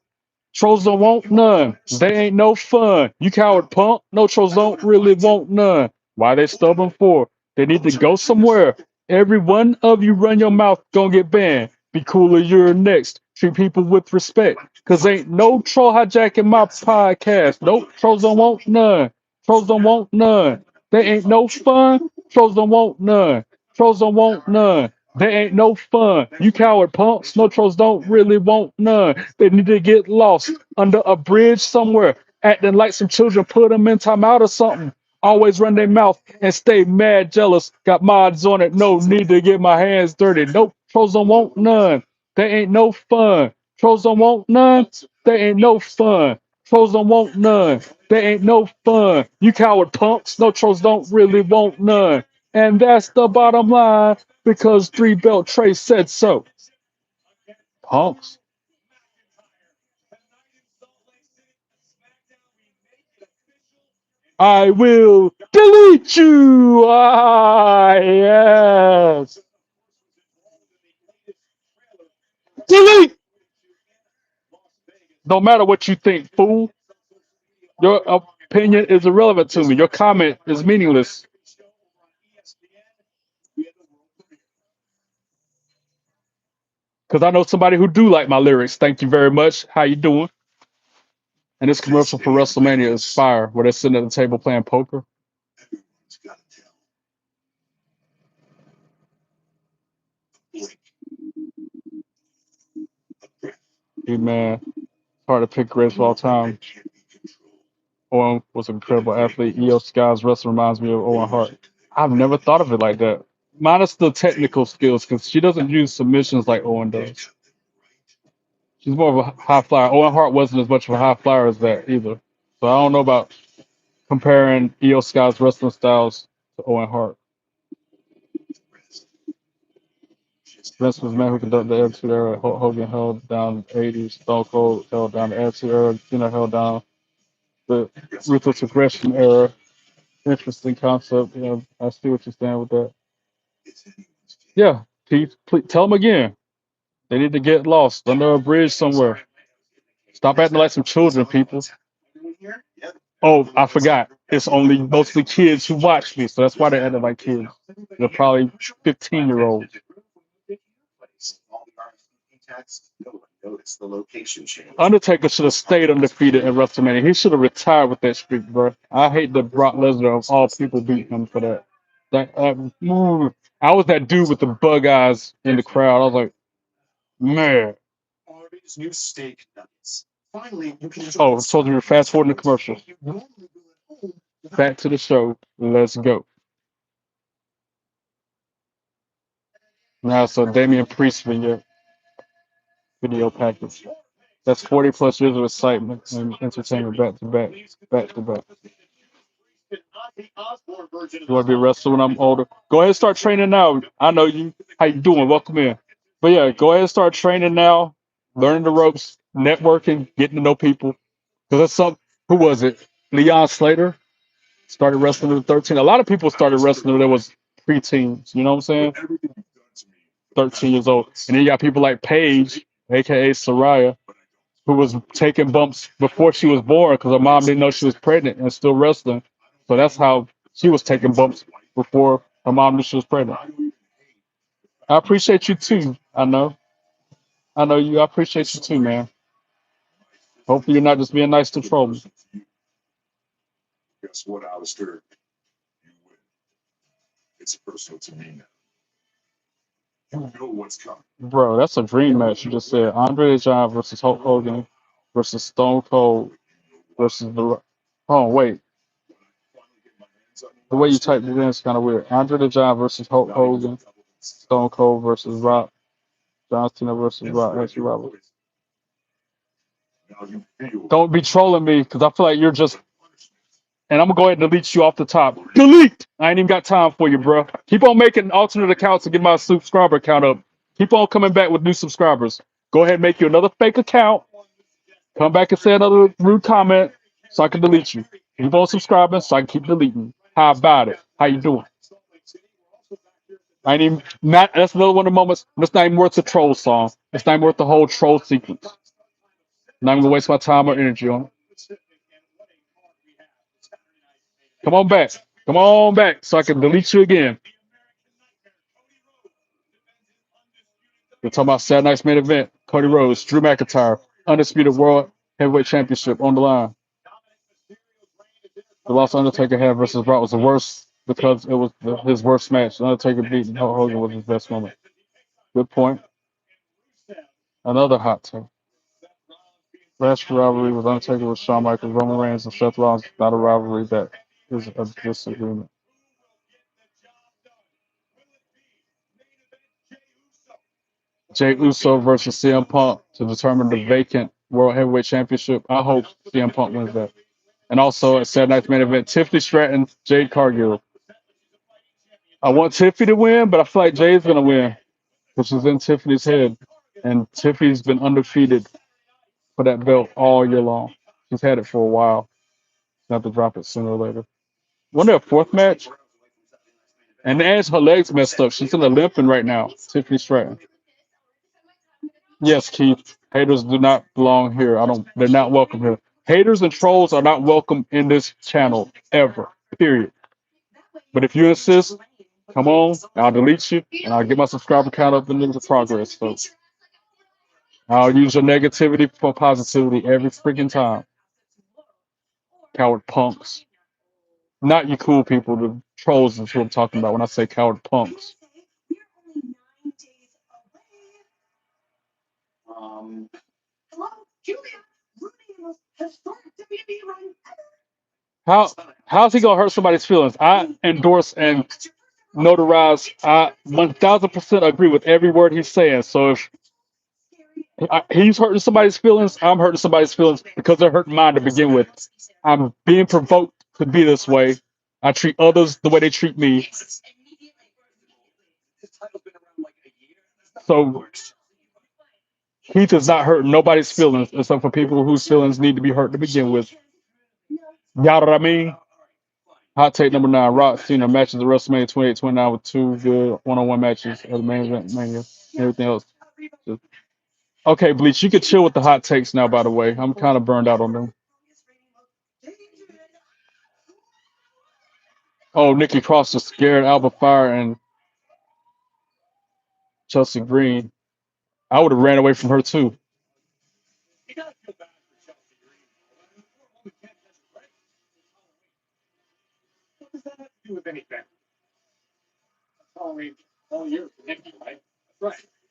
Trolls don't want none. They ain't no fun. You coward punk. No trolls don't really want none. Why they stubborn for? They need to go somewhere. Every one of you run your mouth, gonna get banned. Be cooler, you're next. Treat people with respect. Cause ain't no troll hijacking my podcast. Nope, trolls don't want none. Trolls don't want none. They ain't no fun. Trolls don't want none. Trolls don't want none. They ain't no fun. You coward punks. No trolls don't really want none. They need to get lost under a bridge somewhere. Acting like some children, put them in timeout or something. Always run their mouth and stay mad jealous. Got mods on it. No need to get my hands dirty. Nope. Trolls don't want none. They ain't no fun. Trolls don't want none. They ain't no fun. Trolls don't want none. They ain't no fun. You coward punks. No trolls don't really want none. And that's the bottom line because 3 Belt Trey said so. Punks. I will delete you. Ah, yes. Delete. No matter what you think, fool. Your opinion is irrelevant to me. Your comment is meaningless. Because I know somebody who do like my lyrics. Thank you very much. How you doing? And this commercial for WrestleMania is fire, where they're sitting at the table playing poker. Hey man, hard to pick greatest of all time. Owen was an incredible athlete. Io Sky's wrestling reminds me of Owen Hart. I've never thought of it like that. Minus the technical skills, because she doesn't use submissions like Owen does. She's more of a high flyer. Owen Hart wasn't as much of a high flyer as that either. So I don't know about comparing Io Sky's wrestling styles to Owen Hart. Vince was the man who conducted the Attitude Era. Hulk Hogan held down the 80s. Stone Cold held down the Attitude Era. Cena held down the Ruthless Aggression Era. Interesting concept. I see what you're saying with that. Yeah, Keith, please tell them again. They need to get lost under a bridge somewhere. Stop acting like some children, people. Oh, I forgot. It's only mostly kids who watch me, so that's why they're acting like kids. They're probably 15-year-olds. Undertaker should have stayed undefeated in WrestleMania. He should have retired with that streak, bro. I hate that Brock Lesnar of all people beat him for that. I was that dude with the bug eyes in the crowd. I was like, man. Oh, I told you to fast forward in the commercial. Back to the show. Let's go. Now, so Damian Priest video package. That's 40 plus years of excitement and entertainment back to back, back to back. You want to be a wrestler when I'm older? Go ahead and start training now. I know you. How you doing? Welcome in. But yeah, go ahead and start training now. Learning the ropes, networking, getting to know people. Because that's some. Who was it? Leon Slater started wrestling at 13. A lot of people started wrestling when they was preteens. You know what I'm saying? 13 years old. And then you got people like Paige, aka Soraya, who was taking bumps before she was born because her mom didn't know she was pregnant and still wrestling. So that's how she was taking bumps before her mom knew she was pregnant. I appreciate you too. I know. I know you. I appreciate you too, man. Hopefully you're not just being nice to trolls. Bro, that's a dream match. You just said Andre the Giant versus Hulk Hogan versus Stone Cold versus the. Oh wait, the way you typed it in is kind of weird. Andre the Giant versus Hulk Hogan, Stone Cold versus Rock, John Cena versus Rock, Actually, Robert. Don't be trolling me because I feel like you're just. And I'm gonna go ahead and delete you off the top. Delete. I ain't even got time for you, bro. Keep on making alternate accounts to get my subscriber count up. Keep on coming back with new subscribers. Go ahead and make you another fake account. Come back and say another rude comment so I can delete you. Keep on subscribing so I can keep deleting. How about it? How you doing? I ain't even not. That's another one of the moments. It's not even worth the troll song. It's not even worth the whole troll sequence. Not even gonna waste my time or energy on it. Come on back. Come on back so I can delete you again. We're talking about Saturday night's main event. Cody Rhodes, Drew McIntyre, undisputed world heavyweight championship on the line. The loss Undertaker had versus Brock was the worst because it was his worst match. Undertaker beating Hulk Hogan was his best moment. Good point. Another hot take. Last rivalry with Undertaker with Shawn Michaels, Roman Reigns, and Seth Rollins. Not a rivalry that is a disagreement. Jay Uso versus CM Punk to determine the vacant World Heavyweight Championship. I hope CM Punk wins that. And also at Saturday Night's main event, Tiffany Stratton, Jade Cargill. I want Tiffany to win, but I feel like Jade's gonna win because she's in Tiffany's head, and Tiffany's been undefeated for that belt all year long. She's had it for a while. She'll have to drop it sooner or later. Wasn't there a fourth match? And as her legs messed up, she's in the limping right now. Tiffany Stratton. Yes, Keith. Haters do not belong here. I don't. They're not welcome here. Haters and trolls are not welcome in this channel ever. Period. But if you insist, come on. I'll delete you and I'll get my subscriber count up and into progress. So I'll use your negativity for positivity every freaking time. Coward punks. Not you cool people. The trolls is what I'm talking about when I say coward punks. How how's he gonna hurt somebody's feelings? I endorse and notarize. I 1000% agree with every word he's saying. So if he's hurting somebody's feelings, I'm hurting somebody's feelings because they're hurting mine to begin with. I'm being provoked to be this way. I treat others the way they treat me. So Keith is not hurting nobody's feelings except for people whose feelings need to be hurt to begin with. You know what I mean? Hot take number 9. Rock Cena matches at WrestleMania 28, 29 with 2 good one-on-one matches of the main event mania. Everything else. Okay, Bleach, you can chill with the hot takes now, by the way. I'm kind of burned out on them. Oh, Nikki Cross is scared, Alba Fire and Chelsea Green. I would have ran away from her too.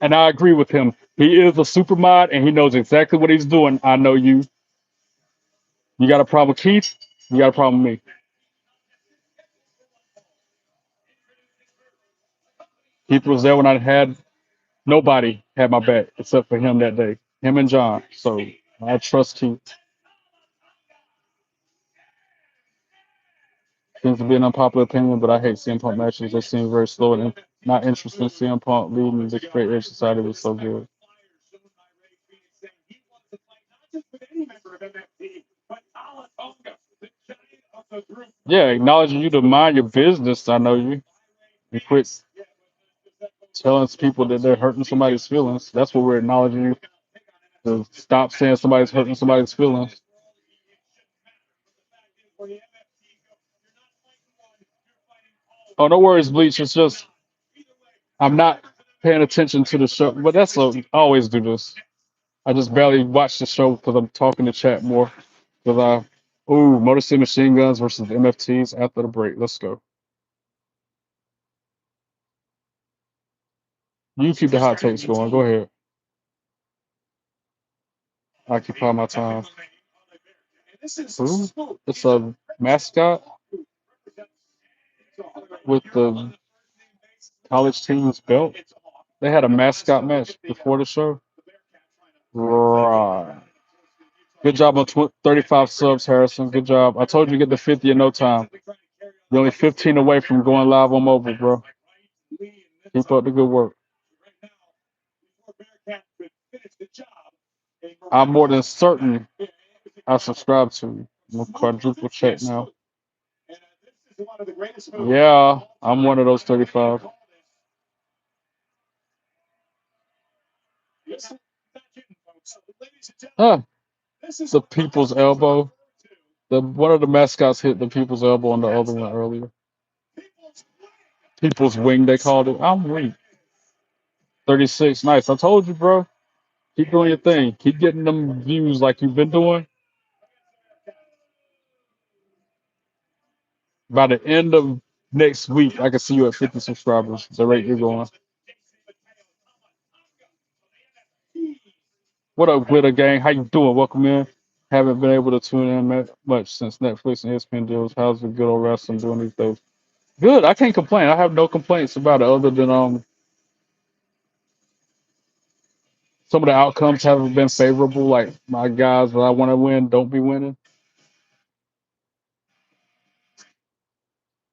And I agree with him. He is a super mod and he knows exactly what he's doing. I know you. You got a problem with Keith? You got a problem with me. Keith was there when I had nobody had my back except for him that day. Him and John. So I trust Keith. Seems to be an unpopular opinion, but I hate CM Punk matches. They seem very slow and not interesting. CM Punk leading the Great Edge Society was so good. Yeah, acknowledging you to mind your business. I know you. You quit telling people that they're hurting somebody's feelings. That's what we're acknowledging you to stop saying somebody's hurting somebody's feelings. Oh, no worries, Bleach. It's just I'm not paying attention to the show, but I always do this. I just barely watch the show because I'm talking to chat more. Because Motor City Machine Guns versus the MFTs after the break. Let's go. You keep the hot takes going. Go ahead. Occupy my time. Who? It's a mascot with the college team's belt. They had a mascot match before the show. Right. Good job on 35 subs, Harrison. Good job. I told you to get the 50 in no time. You're only 15 away from going live on mobile, bro. Keep up the good work. I'm more than certain I subscribe to you. I'm gonna quadruple check now. Yeah, I'm one of those 35. Huh, the people's elbow. One of the mascots hit the people's elbow on the other one earlier. People's wing, they called it. I'm weak. 36, nice. I told you, bro. Keep doing your thing. Keep getting them views like you've been doing. By the end of next week, I can see you at 50 subscribers. The rate you're going. What up, Glitter Gang? How you doing? Welcome in. Haven't been able to tune in much since Netflix and ESPN deals. How's the good old wrestling doing these days? Good. I can't complain. I have no complaints about it other than some of the outcomes haven't been favorable. Like my guys that I want to win don't be winning.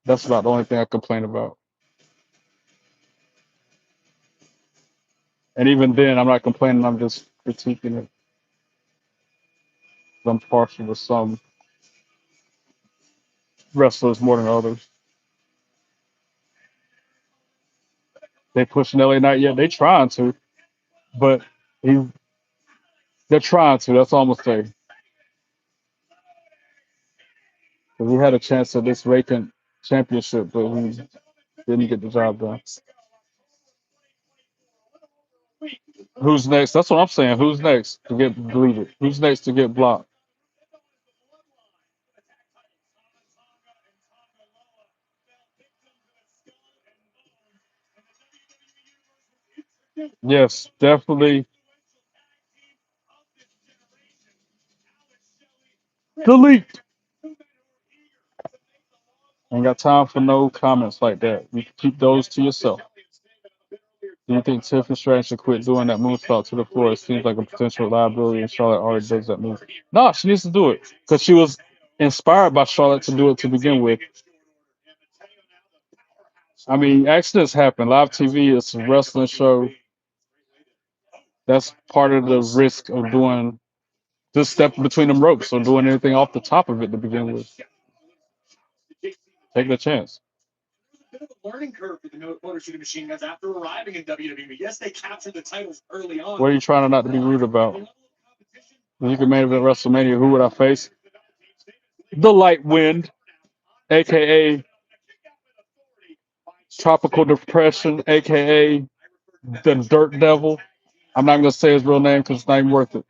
That's about the only thing I complain about. And even then, I'm not complaining. I'm just critiquing it. I'm partial to some wrestlers more than others. They pushing LA Knight, yeah, they trying to, but he, they're trying to. That's all I'm gonna say. 'Cause he had a chance at this vacant championship, but he didn't get the job done. Who's next? That's what I'm saying. Who's next to get deleted? Who's next to get blocked? Yes, definitely delete. Ain't got time for no comments like that. You can keep those to yourself. Do you think Tiffany Stratton should quit doing that moonsault to the floor? It seems like a potential liability, and Charlotte already does that move. No, she needs to do it because she was inspired by Charlotte to do it to begin with. I mean, accidents happen. Live TV is a wrestling show. That's part of the risk of doing just stepping between them ropes or doing anything off the top of it to begin with. Take the chance. What are you trying to not to be rude about? When you can main event WrestleMania, who would I face? The Light Wind, aka Tropical Depression, aka the Dirt Devil. I'm not gonna say his real name because it's not even worth it.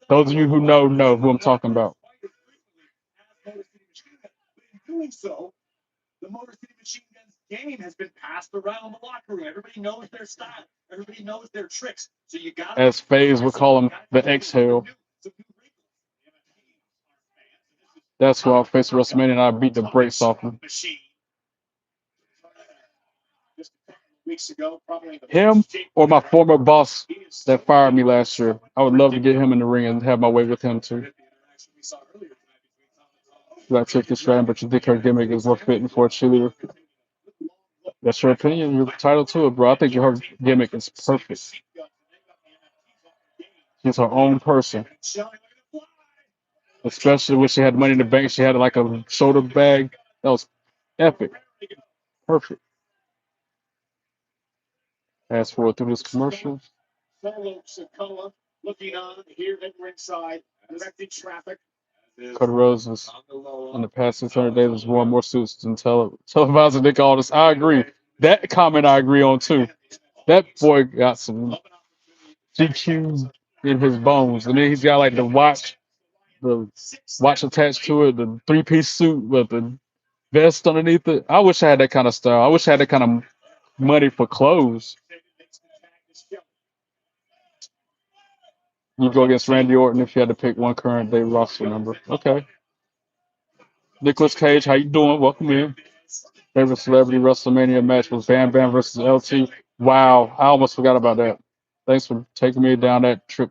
Those of you who know who I'm talking about. As FaZe would call him, the Exhale. That's who I'll face at WrestleMania, and I beat the brakes off him. Him or my former boss that fired me last year. I would love to get him in the ring and have my way with him too. You got to take this strand, but you think her gimmick is more fitting for a cheerleader. That's your opinion. You're entitled to it, bro. I think her gimmick is perfect. She's her own person. Especially when she had money in the bank. She had like a shoulder bag. That was epic. Perfect. Fast forward through this commercial. Cody Rhodes is in the past 600 days has worn more suits than televised Nick Aldis. I agree. That comment I agree on too. That boy got some GQ in his bones, and then he's got like the watch attached to it, the three-piece suit with the vest underneath it. I wish I had that kind of style. I wish I had that kind of money for clothes. You go against Randy Orton if you had to pick one current day roster member. Okay. Nicolas Cage, how you doing? Welcome in. Favorite celebrity WrestleMania match was Bam Bam versus LT. Wow, I almost forgot about that. Thanks for taking me down that trip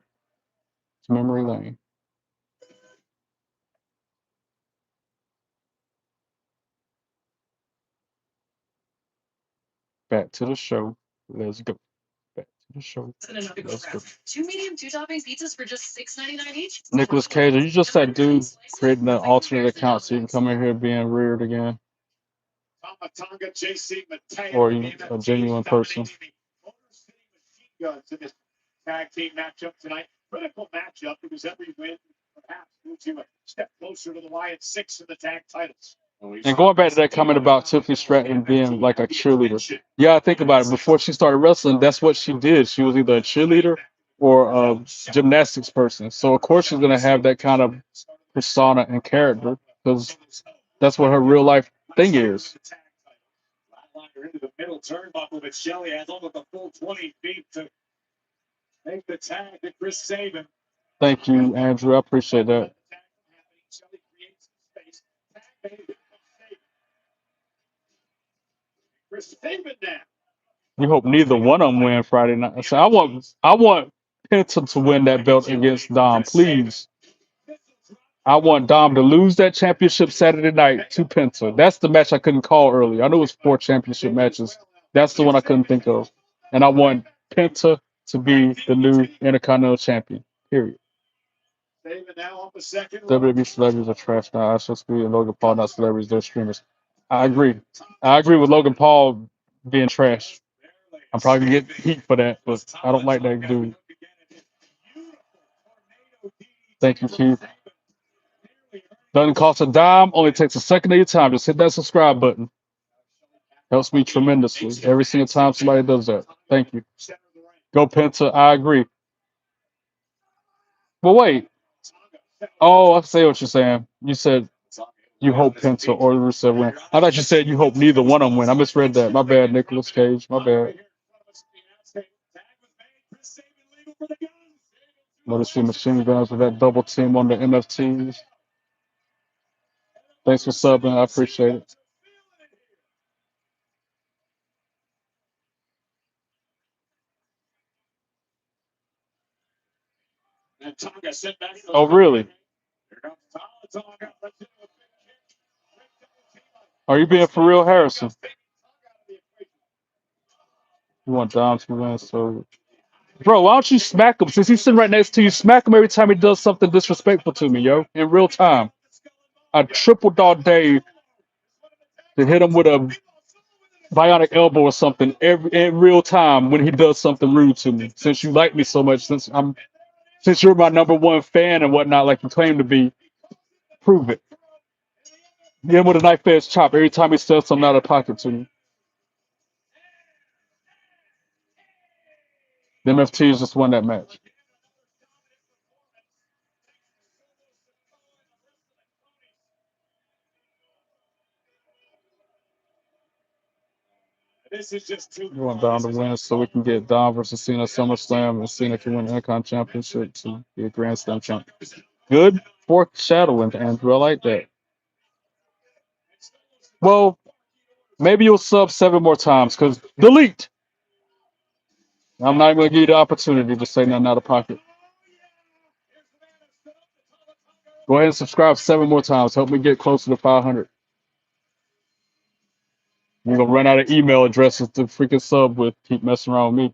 to memory lane. Back to the show. Let's go. Back to the show. Let's go. Nicolas Cage, are you just that dude creating an alternate account so you can come in here being reared again? Or are you a genuine person? And going back to that comment about Tiffany Stratton being like a cheerleader, yeah, I think about it. Before she started wrestling, that's what she did. She was either a cheerleader or a gymnastics person. So of course she's gonna have that kind of persona and character because that's what her real life thing is. Thank you, Andrew. I appreciate that. You hope neither one of them win Friday night. So I want Penta to win that belt against Dom, please. I want Dom to lose that championship Saturday night to Penta. That's the match I couldn't call earlier. I know it was 4 championship matches. That's the one I couldn't think of. And I want Penta to be the new Intercontinental Champion. Period. WWE celebrities are trash now. I should be Logan Paul, not celebrities. They're streamers. I agree. I agree with Logan Paul being trash. I'm probably gonna get heat for that, but I don't like that dude. Thank you, Keith. Doesn't cost a dime, only takes a second of your time. Just hit that subscribe button. Helps me tremendously every single time somebody does that. Thank you. Go Penta. I agree. But wait. Oh, I see what you're saying. You said you hope Penta or Rusev win. I thought you said you hope neither one of them win. I misread that. My bad, Nicolas Cage. My bad. Let us see machine guns with that double team on the MFTs. Thanks for subbing. I appreciate it. Oh, really? Are you being for real, Harrison? You want Dom to win, so bro, why don't you smack him? Since he's sitting right next to you, smack him every time he does something disrespectful to me, yo, in real time. I triple dog Dave to hit him with a bionic elbow or something every in real time when he does something rude to me. Since you like me so much, since you're my number one fan and whatnot, like you claim to be, prove it. Hit him with a knife edge chop every time he says something out of pocket to me. The MFTs just won that match. You want Dom to win so we can get Dom versus Cena at SummerSlam and Cena can win the Icon Championship to be a Grand Slam champion. Good foreshadowing, Andrew. I like that. Well, maybe you'll sub 7 more times because delete. I'm not even going to give you the opportunity to say nothing out of pocket. Go ahead and subscribe 7 more times. Help me get closer to 500. You're going to run out of email addresses to freaking sub with. Keep messing around with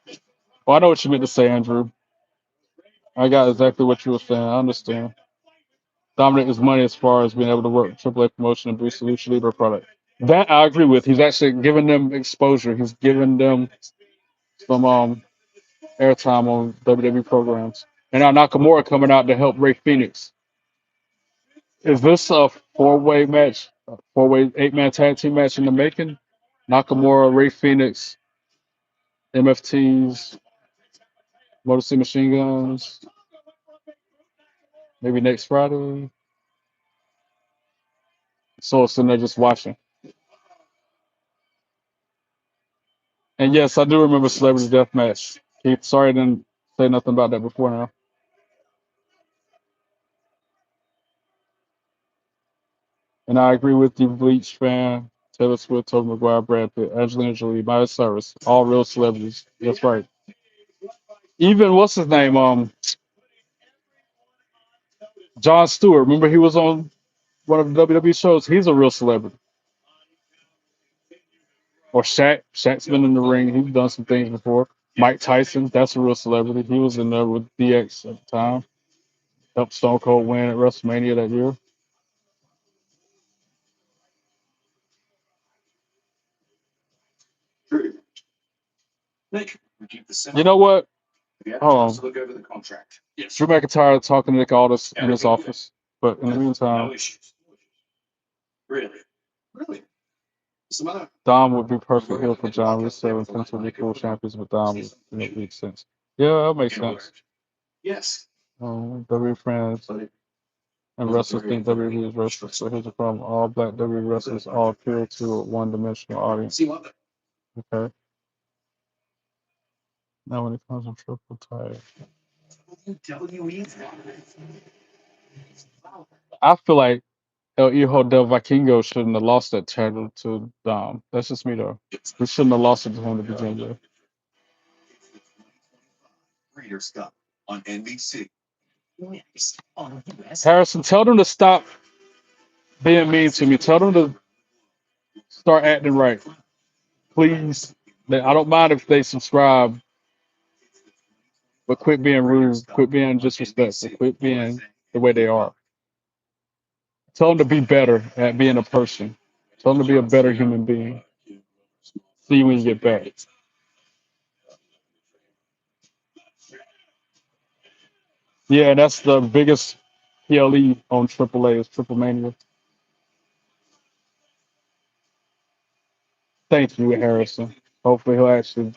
me. Well, I know what you meant to say, Andrew. I got exactly what you were saying. I understand. Dominate his money as far as being able to work with AAA promotion and boost the Lucha Libre product. That I agree with. He's actually giving them exposure. He's giving them some airtime on WWE programs. And now Nakamura coming out to help Ray Phoenix. Is this a 4-way match? A 4-way 8-man tag team match in the making? Nakamura, Ray Phoenix, MFTs, Motor City Machine Guns. Maybe next Friday. So sitting there just watching. And yes, I do remember Celebrity Deathmatch. Keith, sorry I didn't say nothing about that before now. And I agree with you, Bleach fan, Taylor Swift, Tobey Maguire, Brad Pitt, Angelina Jolie, Miley Cyrus, all real celebrities. That's right. Even what's his name? Jon Stewart. Remember he was on one of the WWE shows. He's a real celebrity. Or Shaq. Shaq's been in the ring. He's done some things before. Mike Tyson. That's a real celebrity. He was in there with DX at the time. Helped Stone Cold win at WrestleMania that year. You know what? Hold on. Drew McIntyre talking to Nick Aldis in his office. But in the meantime, Dom would be perfect here for John Russo and Prince would be cool champions, but Dom would make sense. Yeah, that makes sense. WWE friends and wrestlers think WWE is wrestlers. So here's the problem. All black WWE wrestlers all appeal to a one-dimensional audience. Okay. Now when it comes to triple title. I feel like El Hijo del Vikingo shouldn't have lost that title to Dom. That's just me though. We shouldn't have lost it to him to begin with. Harrison, tell them to stop being mean to me. Tell them to start acting right, please. I don't mind if they subscribe, but quit being rude, quit being disrespectful, quit being the way they are. Tell them to be better at being a person. Tell them to be a better human being. See you when you get back. Yeah, that's the biggest PLE on AAA is Triple Mania. Thank you, Harrison. Hopefully he'll actually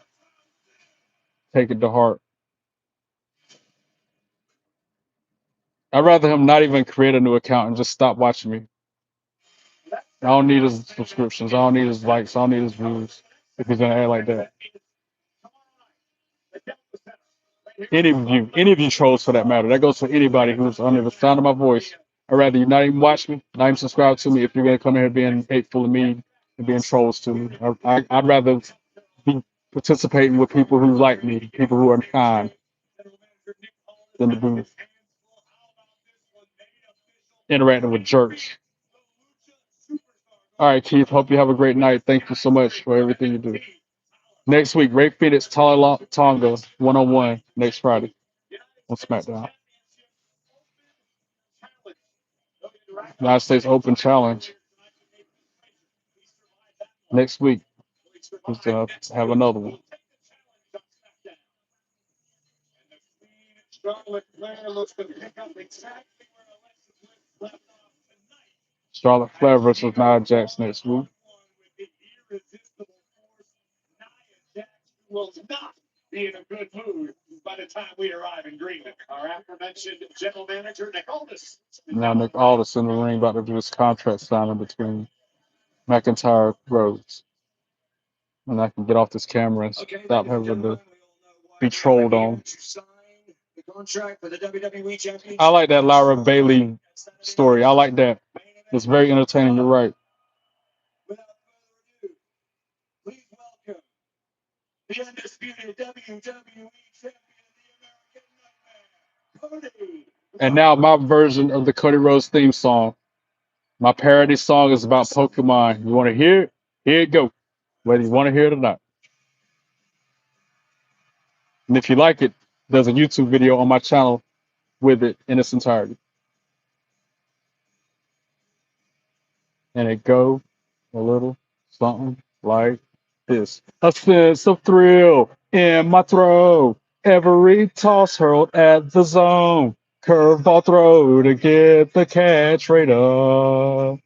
take it to heart. I'd rather him not even create a new account and just stop watching me. I don't need his subscriptions. I don't need his likes. I don't need his views if he's gonna act like that. Any of you trolls for that matter. That goes for anybody who's under the sound of my voice. I'd rather you not even watch me, not even subscribe to me if you're gonna come here being hateful to me and being trolls to me. I'd rather be participating with people who like me, people who are kind, than to be interacting with jerks. All right, Keith. Hope you have a great night. Thank you so much for everything you do. Next week, Ray Phoenix, Tonga, 1-on-1 next Friday on SmackDown. United States Open Challenge next week. Just have another one. Charlotte Flair versus Nia Jax next week. Now Nick Aldis in the ring about to do his contract signing between McIntyre Rhodes. And I can get off this camera and stop having to be trolled on. I like that Lyra Bailey story. I like that. It's very entertaining. You're right. And now my version of the Cody Rhodes theme song. My parody song is about Pokemon. You want to hear it? Here it go. Whether you want to hear it or not. And if you like it, there's a YouTube video on my channel with it in its entirety. And it go a little something like this. A sense of thrill in my throat. Every toss hurled at the zone. Curveball throw to get the catch rate up.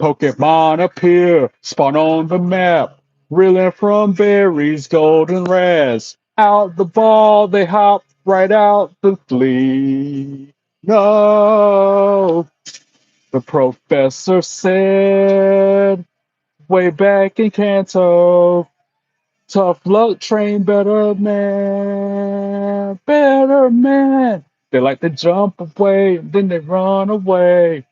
Pokemon appear, spawn on the map. Reeling from berries, golden raz. Out the ball, they hop right out the flee. No, the professor said way back in Kanto. Tough luck, train better man, better man. They like to jump away, then they run away.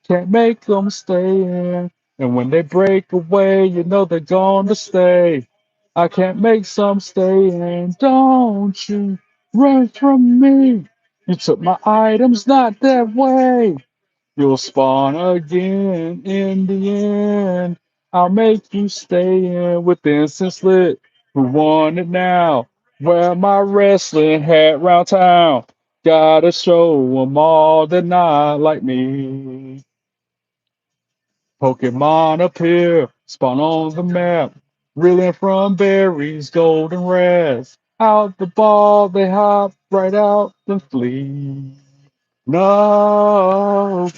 Can't make them stay in. And when they break away, you know they're gonna stay. I can't make some stay in. Don't you run from me. You took my items, not that way. You'll spawn again in the end. I'll make you stay in with instant slit. Who want it now? Wear my wrestling hat round town. Gotta show 'em all they're not like me. Pokemon appear, spawn on the map. Reeling from berries, golden raz. Out the ball, they hop right out and flee. No,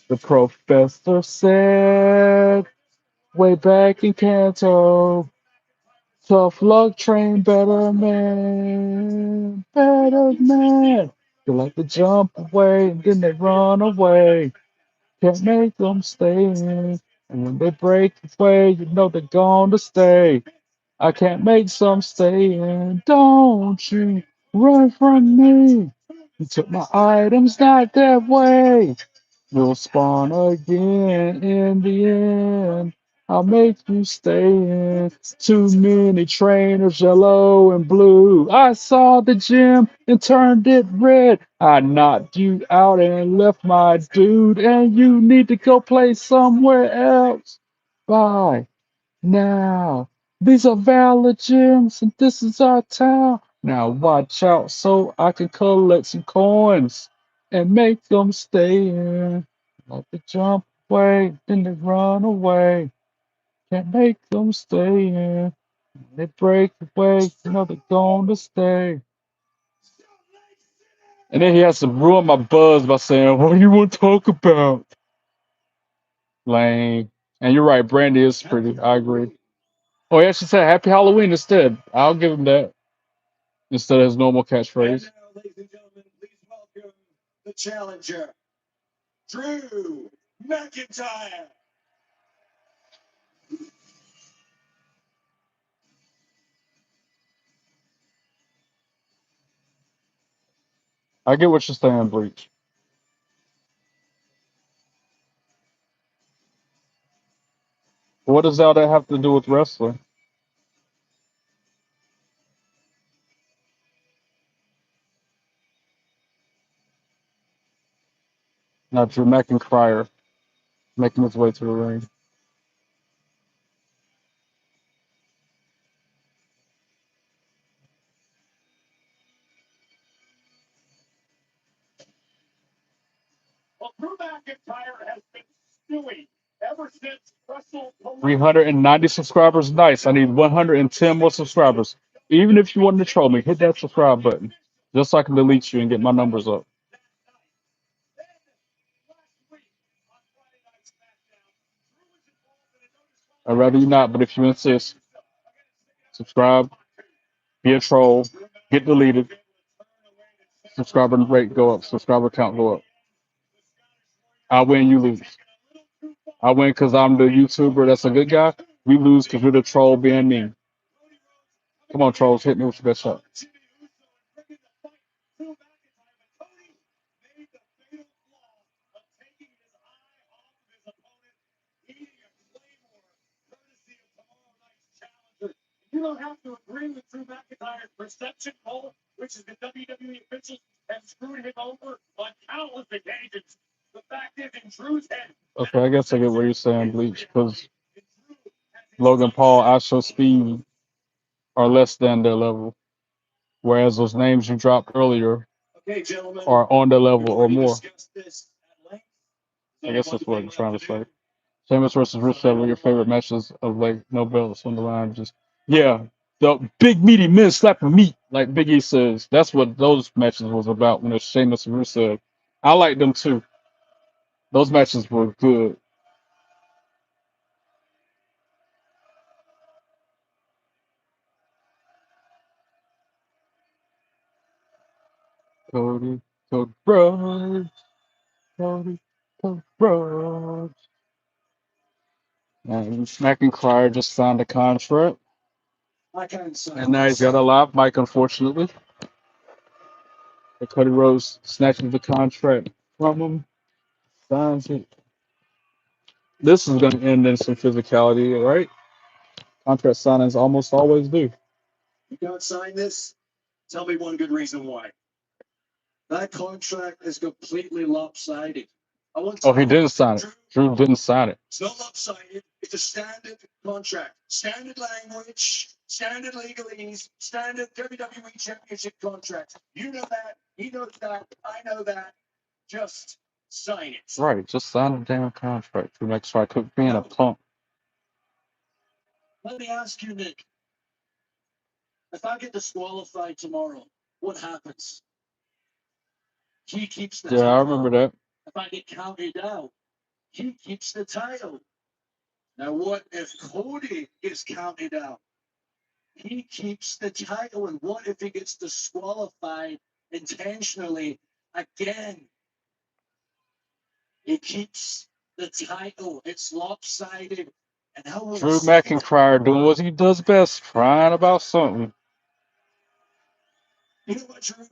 the professor said way back in Kanto. Tough luck, train better man, better man. They like to jump away and then they run away. Can't make them stay in. And when they break away, you know they're gonna stay. I can't make some stay in. Don't you run from me. You took my items not that way. You'll spawn again in the end. I'll make you stay in. Too many trainers, yellow and blue. I saw the gym and turned it red. I knocked you out and left my dude, and you need to go play somewhere else. Bye now. These are valid gyms, and this is our town. Now watch out so I can collect some coins and make them stay in. Like they jump away, then they run away. Can't make them stay in. They break away, you know they're going to stay. And then he has to ruin my buzz by saying, "What do you want to talk about?" Lame. And you're right, Brandy is pretty. I agree. Oh, yeah, she said Happy Halloween instead. I'll give him that instead of his normal catchphrase. Ladies and gentlemen, please welcome the challenger, Drew McIntyre. I get what you're saying, Bleach. What does all that have to do with wrestling? Now Drew McIntyre making his way to the ring. 390 subscribers, nice. I need 110 more subscribers. Even if you want to troll me, hit that subscribe button. Just so I can delete you and get my numbers up. I'd rather you not, but if you insist, subscribe, be a troll, get deleted, subscriber rate go up, subscriber count go up. I win, you lose. I win because I'm the YouTuber that's a good guy. We lose because we're the troll being mean. Come on, trolls, hit me with your best shot. You don't have to agree with Drew McIntyre's perception poll, which is the WWE officials have screwed him over on countless occasions. The fact is, in Drew's head, Okay, I guess I get what you're saying, Bleach, because Logan Paul, Astro Speed are less than their level, whereas those names you dropped earlier okay, gentlemen, are on their level or already more. discussed this at length. I guess that's what I'm trying to say. Sheamus versus Rusev were your favorite matches of late. No belts on the line. Just yeah, the big meaty men slapping meat, like Big E says. That's what those matches was about when it's Sheamus and Rusev. I like them too. Those matches were good. Cody, Cody Rhodes, Cody Rhodes. And McIntyre just signed a contract, I can't say. and now he's got a live mic, unfortunately. But Cody Rhodes snatches the contract from him, signs it. This is going to end in some physicality, right? Contract signings almost always do. You can't sign this? Tell me one good reason why. That contract is completely lopsided. I want to Oh, he didn't sign it. Drew didn't sign it. It's not lopsided. It's a standard contract. Standard language, standard legalese, standard WWE Championship contract. You know that. He knows that. I know that. Just sign it. Right, just sign the damn contract. Drew McIntyre quit being a punk. Let me ask you, Nick. If I get disqualified tomorrow, what happens? He keeps the Yeah, I title. remember that. If I get counted out, he keeps the title. Now, what if Cody gets counted out? He keeps the title. And what if he gets disqualified intentionally again? He keeps the title. It's lopsided. And how will Drew McIntyre doing what he does best, crying about something. You know what, Drew?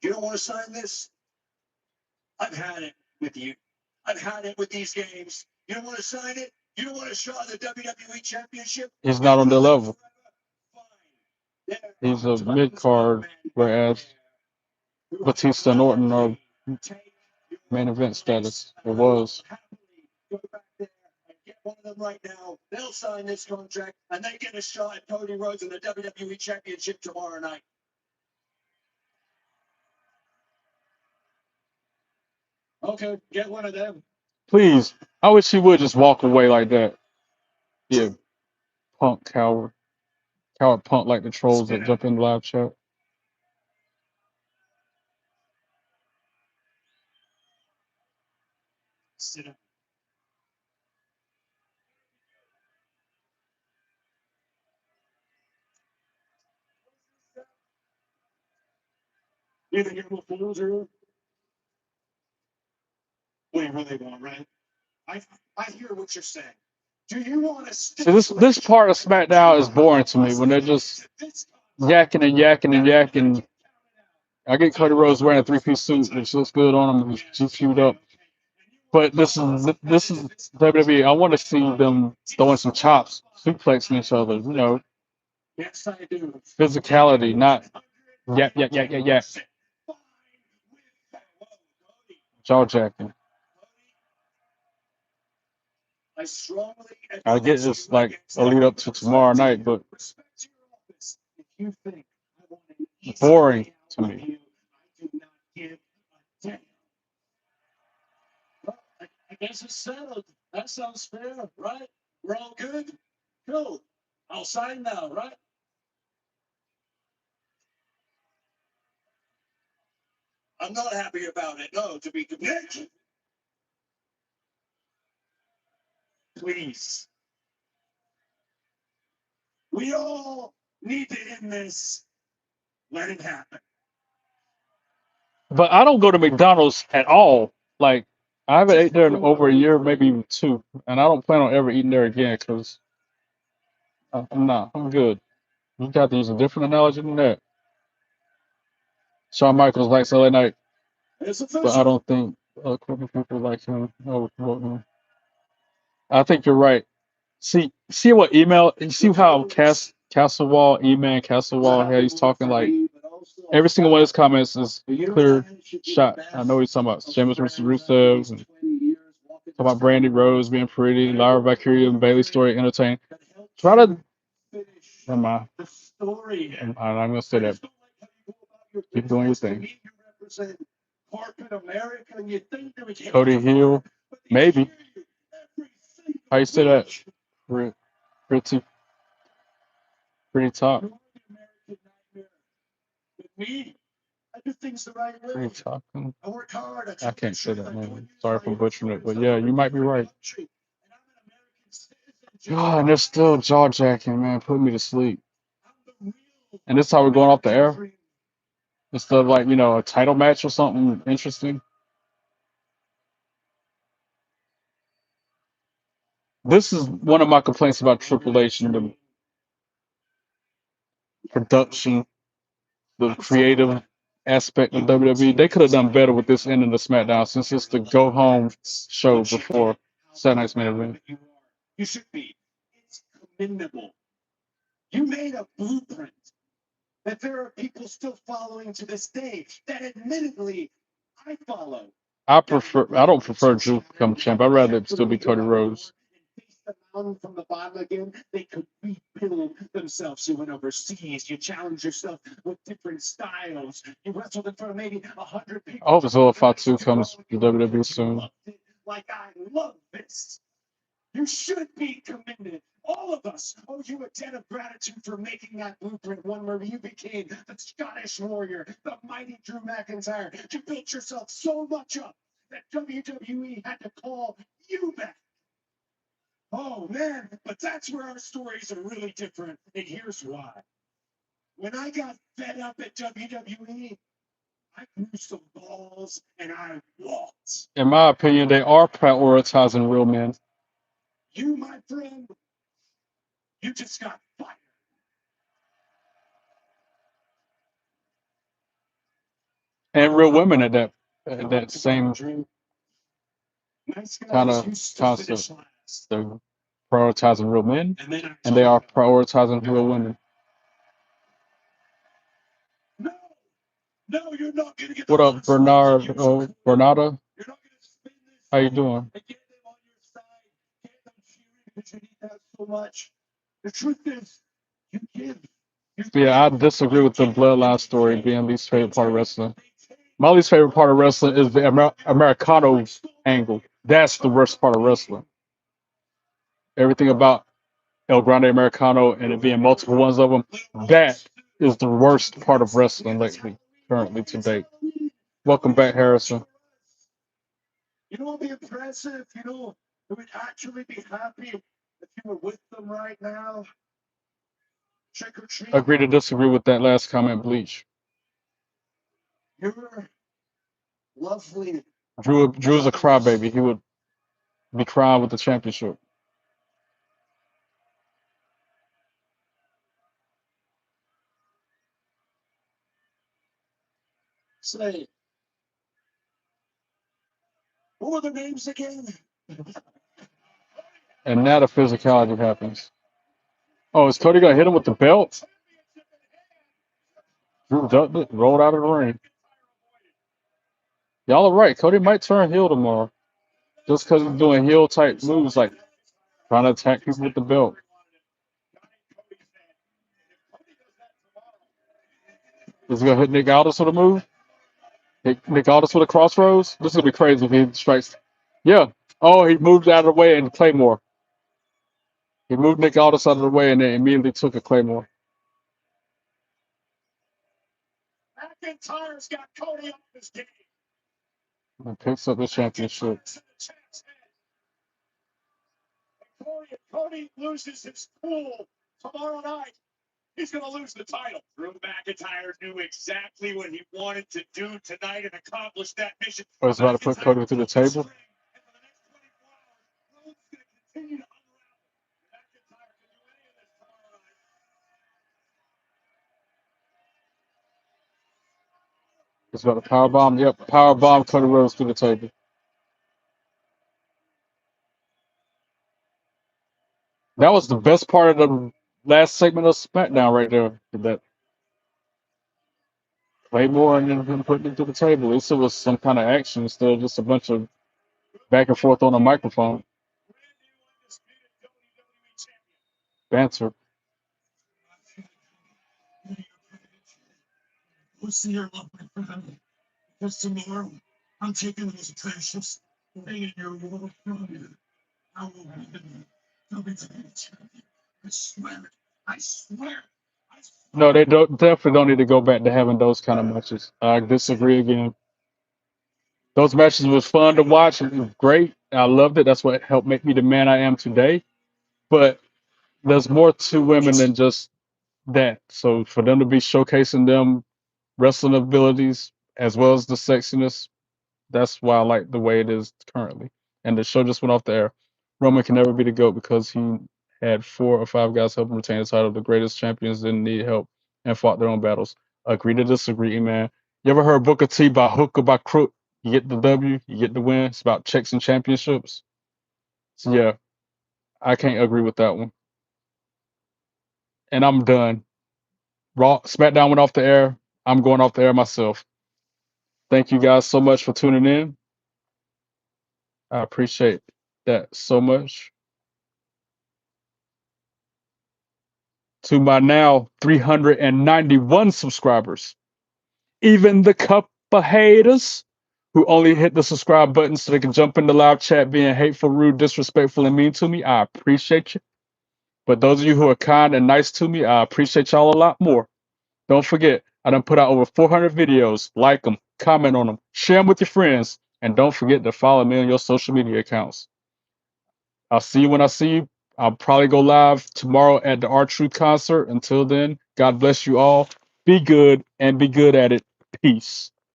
You don't want to sign this? I've had it with you. I've had it with these games. You don't want to sign it? You don't want to show the WWE Championship? He's not on their level. Fine. He's a mid card, whereas Batista and Orton are main event status. It was. Go back there and get one of them right now. They'll sign this contract and they get a shot at Cody Rhodes in the WWE Championship tomorrow night. Okay, get one of them. Please, I wish he would just walk away like that. Yeah, punk coward. Coward punk like the trolls that jump in the live chat. Sit up. You think you're fools or we really want, right? I hear what you're saying. Do you want to See, this part of SmackDown is boring to me when they're just yakking and yakking and yakking. I get Cody Rhodes wearing a three-piece suit, which looks good on him. He's GQ'd up. But this is WWE. I want to see them throwing some chops, suplexing each other. You know, Yes, I do. physicality, not yak. Jaw jacking. I strongly I get this like a lead up to tomorrow night, but respect your office. If you think I want an easy boring way to out me. with you, I do not give a damn. Well, I guess it's settled. That sounds fair, right? We're all good? Cool. I'll sign now, right? I'm not happy about it. No, to be completely. Please. We all need to end this. Let it happen. But I don't go to McDonald's at all. Like I haven't ate there in over a year, maybe even two, and I don't plan on ever eating there again because I'm good. You got to use a different analogy than that. Shawn Michaels likes LA Knight, It's but I official. don't think corporate people like him. I think you're right. See what email? You see how Castlewall, E-Man Castlewall, how he's talking like every single one of his comments is clear shot. I know he's talking about Sheamus versus Rusev, and talking about Brandy Rose being pretty, Lyra Valkyria and Bailey Story entertaining. Try to. Never mind. I'm gonna say that. Keep doing your thing. Cody Hill, maybe. How you say that? Pretty top. I do things the right way. Pretty top. I work hard. I can't say that, man. Sorry for butchering it, but yeah, you might be right. God, and they're still jaw jacking, man. Put me to sleep. And this is how we're going off the air. Instead of like, a title match or something interesting. This is one of my complaints about Triple H and the production, the creative aspect of WWE. They could have done better with this end of the SmackDown since it's the go home show before Saturday Night's main event. You should be. It's commendable. You made a blueprint that there are people still following to this day that admittedly I follow. I don't prefer Drew to become champ. I'd rather it still be Cody Rhodes. From the bottom again, they could rebuild themselves. You went overseas, you challenged yourself with different styles, you wrestled in front of maybe 100 people. I hope Zilla Fatu comes to WWE soon. Like, I love this. You should be commended. All of us owe you a debt of gratitude for making that blueprint one where you became the Scottish warrior, the mighty Drew McIntyre. You built yourself so much up that WWE had to call you back. Oh man, but that's where our stories are really different, and here's why. When I got fed up at WWE, I grew some balls and I walked. In my opinion, they are prioritizing real men. You, my friend, you just got fired. And real women at that. that same Nice kind guys of used to finish concept. last. They're prioritizing real men, And then and they are prioritizing real women. no, no, you're not gonna get What the up, last Bernard? one. Oh, Bernardo? You're not gonna spin this How you doing? and get them on your side, get them cheering because you need that so much. The truth is, you give. Yeah, I disagree with the bloodline story being least favorite part of wrestling. My least favorite part of wrestling is the Americano angle. That's the worst part of wrestling. Everything about El Grande Americano and it being multiple ones of them, that is the worst part of wrestling lately, currently to date. Welcome back, Harrison. You know, it'd be impressive. You know, it would actually be happy if you were with them right now. Trick or treat. Agree to disagree with that last comment, Bleach. You're lovely. Drew's a crybaby. He would be crying with the championship. Say, what were their names again? And now the physicality happens. Oh, is Cody gonna hit him with the belt? Drew ducked it, rolled out of the ring. Y'all are right. Cody might turn heel tomorrow. Just because he's doing heel type moves like trying to attack people with the belt. Is he gonna hit Nick Aldis with a move? Hit Nick Aldis with a crossroads? This is gonna be crazy if he strikes. Yeah. Oh, he moved out of the way and Claymore. He moved Nick Aldis out of the way and then immediately took a Claymore. McIntyre's got Cody off his game. And picks up the championship. If Cody loses his cool tomorrow night, he's going to lose the title. Drew McIntyre knew exactly what he wanted to do tonight and accomplished that mission. Oh, he's about to put Cody through the table. He's about to powerbomb. Yep, powerbomb Cody Rhodes through the table. That was the best part of the last segment of SmackDown right there. That Claymore and then him putting it through the table. At least it was some kind of action instead of just a bunch of back and forth on a microphone. Banter. We'll see your love, my friend. Because tomorrow, I'm taking those precious thing in your world from you. I will be the WWE champion. I swear it. I swear. No, they definitely don't need to go back to having those kind of matches. I disagree again. Those matches was fun to watch. It was great. I loved it. That's what helped make me the man I am today. But there's more to women than just that. So for them to be showcasing them wrestling abilities as well as the sexiness, that's why I like the way it is currently. And the show just went off the air. Roman can never be the GOAT because he had 4 or 5 guys help him retain the title. The greatest champions didn't need help and fought their own battles. Agree to disagree, man. You ever heard Booker T by hook or by crook? You get the W, you get the win. It's about checks and championships. So yeah, I can't agree with that one. And I'm done. Raw SmackDown went off the air. I'm going off the air myself. Thank you guys so much for tuning in. I appreciate that so much. To my now 391 subscribers, even the couple haters who only hit the subscribe button so they can jump in the live chat being hateful, rude, disrespectful, and mean to me, I appreciate you. But those of you who are kind and nice to me, I appreciate y'all a lot more. Don't forget, I done put out over 400 videos. Like them, comment on them, share them with your friends, and don't forget to follow me on your social media accounts. I'll see you when I see you. I'll probably go live tomorrow at the R-Truth concert. Until then, God bless you all. Be good and be good at it. Peace.